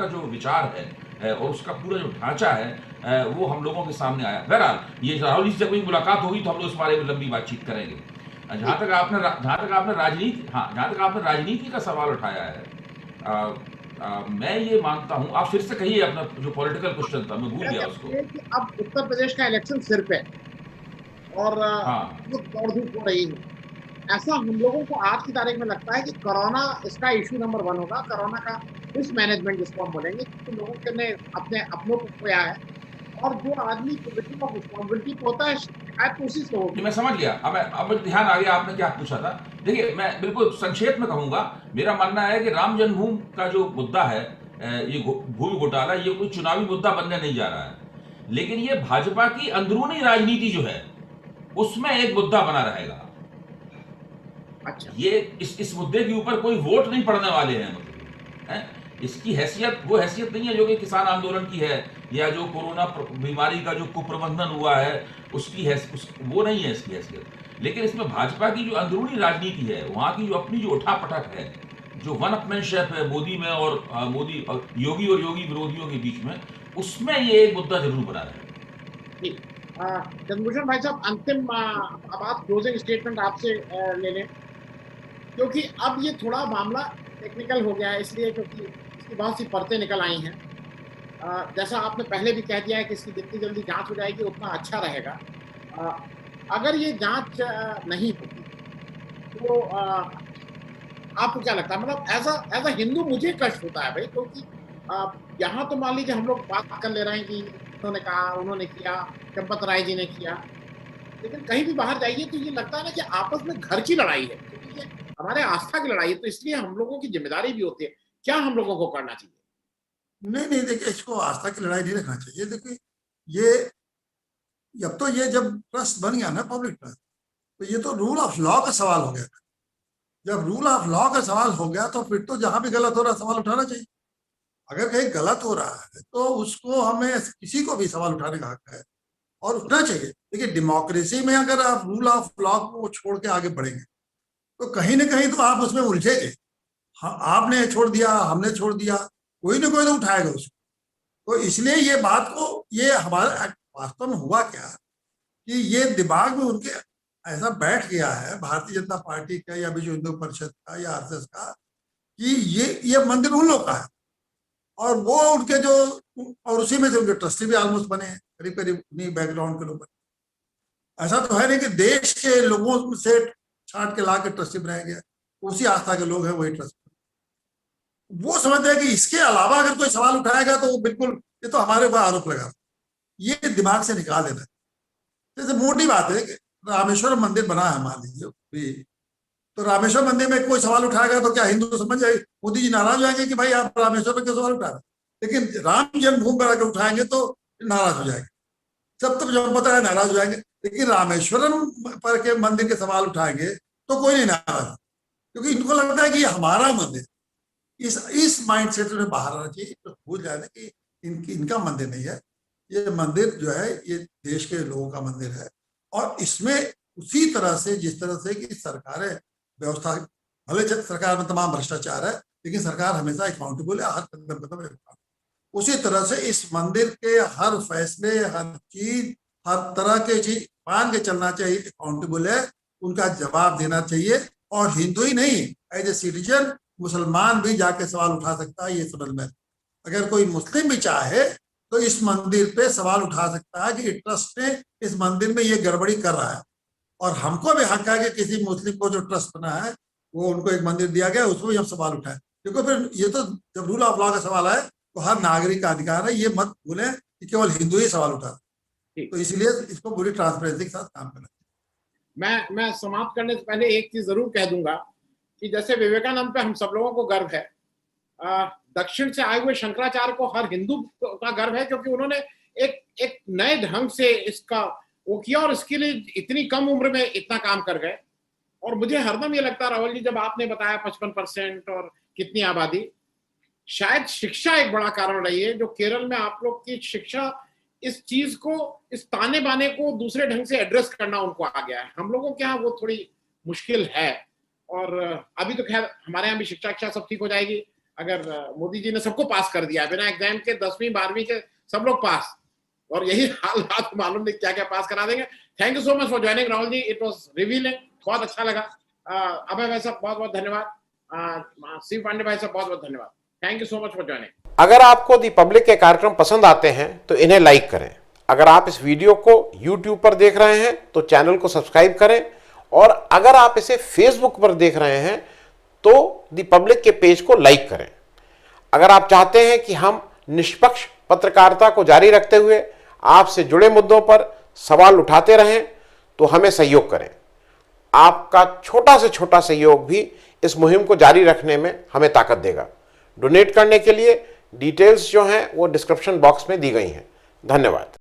जो विचार है और उसका पूरा जो ढांचा है वो हम लोगों के सामने आया। बहरहाल, ये राहुल जी से कोई मुलाकात होगी तो हम लोग इस बारे में लंबी बातचीत करेंगे। जहां तक आपने राजनीति का सवाल उठाया है, मैं ये मानता हूं, आप फिर से कहिए अपना जो पॉलिटिकल क्वेश्चन था, मैं भूल गया उसको। अब उत्तर प्रदेश का इलेक्शन सिर पे और वो दौड़ धूप हो रही है। ऐसा हम लोगों को आज की तारीख में लगता है कि कोरोना इसका इशू नंबर 1 होगा। कोरोना का रिस्क मैनेजमेंट जिसको हम बोलेंगे, क्योंकि लोगों ने अपनों को खोया है, और जो आदमी पॉजिटिव ऑफ रिस्पॉन्सिबिलिटी होता है शायद कोशिश तो होगी। मैं समझ गया। अब ध्यान आ गया आपने क्या पूछा था। देखिए, मैं बिल्कुल संक्षेप में कहूंगा। मेरा मानना है कि राम जन्मभूमि का जो मुद्दा है, ये भूमि घोटाला, ये कोई चुनावी मुद्दा बनने नहीं जा रहा है, लेकिन ये भाजपा की अंदरूनी राजनीति जो है उसमें एक मुद्दा बना रहेगा। अच्छा, ये इस मुद्दे के ऊपर कोई वोट नहीं पड़ने वाले हैं। इसकी हैसियत वो हैसियत नहीं है जो कि किसान आंदोलन की है, या जो कोरोना बीमारी का जो कुप्रबंधन हुआ है उसकी वो नहीं है इसकी हैसियत। लेकिन इसमें भाजपा की जो अंदरूनी राजनीति है, वहां की जो अपनी जो उठापटक है, जो वन अपमैनशिप है मोदी में और मोदी और योगी विरोधियों के बीच में, उसमें ये एक मुद्दा जरूर बना रहे। चंद्रभूषण भाई साहब, अंतिम अब आप क्लोजिंग स्टेटमेंट आपसे ले लें। क्योंकि अब ये थोड़ा मामला टेक्निकल हो गया है, इसलिए क्योंकि इसकी बहुत सी परतें निकल आई हैं। जैसा आपने पहले भी कह दिया है कि इसकी जितनी जल्दी जांच हो जाएगी उतना अच्छा रहेगा। अगर ये जांच नहीं होती तो आपको क्या लगता है, मतलब एज अ हिंदू मुझे कष्ट होता है भाई, क्योंकि यहाँ तो मान लीजिए हम लोग बात कर ले रहे हैं कि उन्होंने कहा, उन्होंने किया, चंपत राय जी ने किया, लेकिन कहीं भी बाहर जाइए तो ये लगता है ना कि आपस में घर की लड़ाई है, क्योंकि ये हमारे आस्था की लड़ाई है, तो इसलिए हम लोगों की जिम्मेदारी भी होती है। क्या हम लोगों को करना चाहिए? नहीं नहीं, देखिए इसको आस्था की लड़ाई नहीं रखना चाहिए। देखिए ये अब तो ये जब ट्रस्ट बन गया ना, पब्लिक ट्रस्ट, तो ये तो रूल ऑफ लॉ का सवाल हो गया। जब रूल ऑफ लॉ का सवाल हो गया तो फिर तो जहां भी गलत हो रहा है सवाल उठाना चाहिए। अगर कहीं गलत हो रहा है तो उसको हमें किसी को भी सवाल उठाने का हक है और उठना चाहिए। देखिए डेमोक्रेसी में अगर आप रूल ऑफ लॉ को छोड़ के आगे बढ़ेंगे तो कहीं ना कहीं तो आप उसमें उलझेंगे। हाँ, आपने छोड़ दिया, हमने छोड़ दिया, कोई ना कोई तो उठाएगा उसको। तो इसलिए ये बात को, ये हमारा वास्तव में हुआ क्या कि ये दिमाग में उनके ऐसा बैठ गया है, भारतीय जनता पार्टी का या विश्व हिंदू परिषद का या आरएसएस का, कि ये मंदिर उन लोग का है और वो उनके जो, और उसी में से उनके ट्रस्टी भी ऑलमोस्ट बने हैं, करीब करीब उन्हीं बैकग्राउंड के लोग। ऐसा तो है नहीं कि देश के लोगों से छांट के ला के ट्रस्टी बनाया गया, उसी आस्था के लोग हैं वही ट्रस्टी। वो समझते हैं कि इसके अलावा अगर कोई सवाल उठाएगा तो वो बिल्कुल, ये तो हमारे ऊपर आरोप लगा, ये दिमाग से निकाल देना। जैसे मोटी बात है कि रामेश्वरम मंदिर बना है, मान लीजिए, तो रामेश्वर मंदिर में कोई सवाल उठाएगा तो क्या हिंदू समझ जाएगी, मोदी जी नाराज हो जाएंगे कि भाई आप रामेश्वर में क्यों सवाल उठा रहे, लेकिन राम जन्मभूमि पर आकर उठाएंगे तो नाराज हो जाएंगे। सब तो जब पता है नाराज हो जाएंगे, लेकिन रामेश्वरम पर के मंदिर के सवाल उठाएंगे तो कोई नहीं नाराज, क्योंकि इनको लगता है कि ये हमारा मंदिर। इस माइंड सेट में बाहर आना चाहिए, तो भूल जाए कि इनका मंदिर नहीं है, ये मंदिर जो है ये देश के लोगों का मंदिर है। और इसमें उसी तरह से, जिस तरह से कि सरकारें व्यवस्था, भले सरकार में तमाम भ्रष्टाचार है लेकिन सरकार हमेशा अकाउंटेबल है, हर कदम उसी तरह से इस मंदिर के हर फैसले, हर चीज, हर तरह के चीज मान के चलना चाहिए, अकाउंटेबल है, उनका जवाब देना चाहिए। और हिंदू ही नहीं, एज ए सिटीजन मुसलमान भी जाके सवाल उठा सकता है, ये समझ में। अगर कोई मुस्लिम भी चाहे तो इस मंदिर पे सवाल उठा सकता है कि ट्रस्ट ने इस मंदिर में ये गड़बड़ी कर रहा है, और हमको भी हक है कि किसी मुस्लिम को जो ट्रस्ट बना है, वो उनको एक मंदिर दिया गया, उसको भी हम सवाल उठाए। क्योंकि फिर ये तो जब रूल ऑफ लॉ का सवाल है तो हर नागरिक का अधिकार है, ये मत भूलें कि केवल हिंदू ही सवाल उठा। तो इसलिए इसको पूरी ट्रांसपेरेंसी के साथ काम करना चाहिए। मैं समाप्त करने से पहले एक चीज जरूर कह दूंगा कि जैसे विवेकानंद पे हम सब लोगों को गर्व है, दक्षिण से आए हुए शंकराचार्य को हर हिंदू का गर्व है, क्योंकि उन्होंने एक नए ढंग से इसका वो किया और इसके लिए इतनी कम उम्र में इतना काम कर गए। और मुझे हरदम ये लगता है राहुल जी, जब आपने बताया 55% और कितनी आबादी, शायद शिक्षा एक बड़ा कारण रही है, जो केरल में आप लोग की शिक्षा इस चीज को, इस ताने बाने को दूसरे ढंग से एड्रेस करना उनको आ गया है। हम लोगों के यहाँ वो थोड़ी मुश्किल है। और अभी तो खैर हमारे यहाँ भी शिक्षा सब ठीक हो जाएगी, अगर मोदी जी ने सबको पास कर दिया बिना एग्जाम के, 10वीं 12वीं के सब लोग पास, और यही हाल मालूम नहीं क्या क्या पास करा देंगे। Thank you so much for joining Rahul ji, it was revealing, बहुत अच्छा लगा। अभय भाई साहब बहुत बहुत धन्यवाद, शिव पांडे भाई साहब बहुत बहुत धन्यवाद, thank you so much for joining. अगर आपको दी पब्लिक के कार्यक्रम पसंद आते हैं तो इन्हें लाइक करें। अगर आप इस वीडियो को YouTube पर देख रहे हैं तो चैनल को सब्सक्राइब करें, और अगर आप इसे Facebook पर देख रहे हैं तो दी पब्लिक के पेज को लाइक करें। अगर आप चाहते हैं कि हम निष्पक्ष पत्रकारिता को जारी रखते हुए आपसे जुड़े मुद्दों पर सवाल उठाते रहें तो हमें सहयोग करें। आपका छोटा से छोटा सहयोग भी इस मुहिम को जारी रखने में हमें ताकत देगा। डोनेट करने के लिए डिटेल्स जो हैं वो डिस्क्रिप्शन बॉक्स में दी गई हैं। धन्यवाद।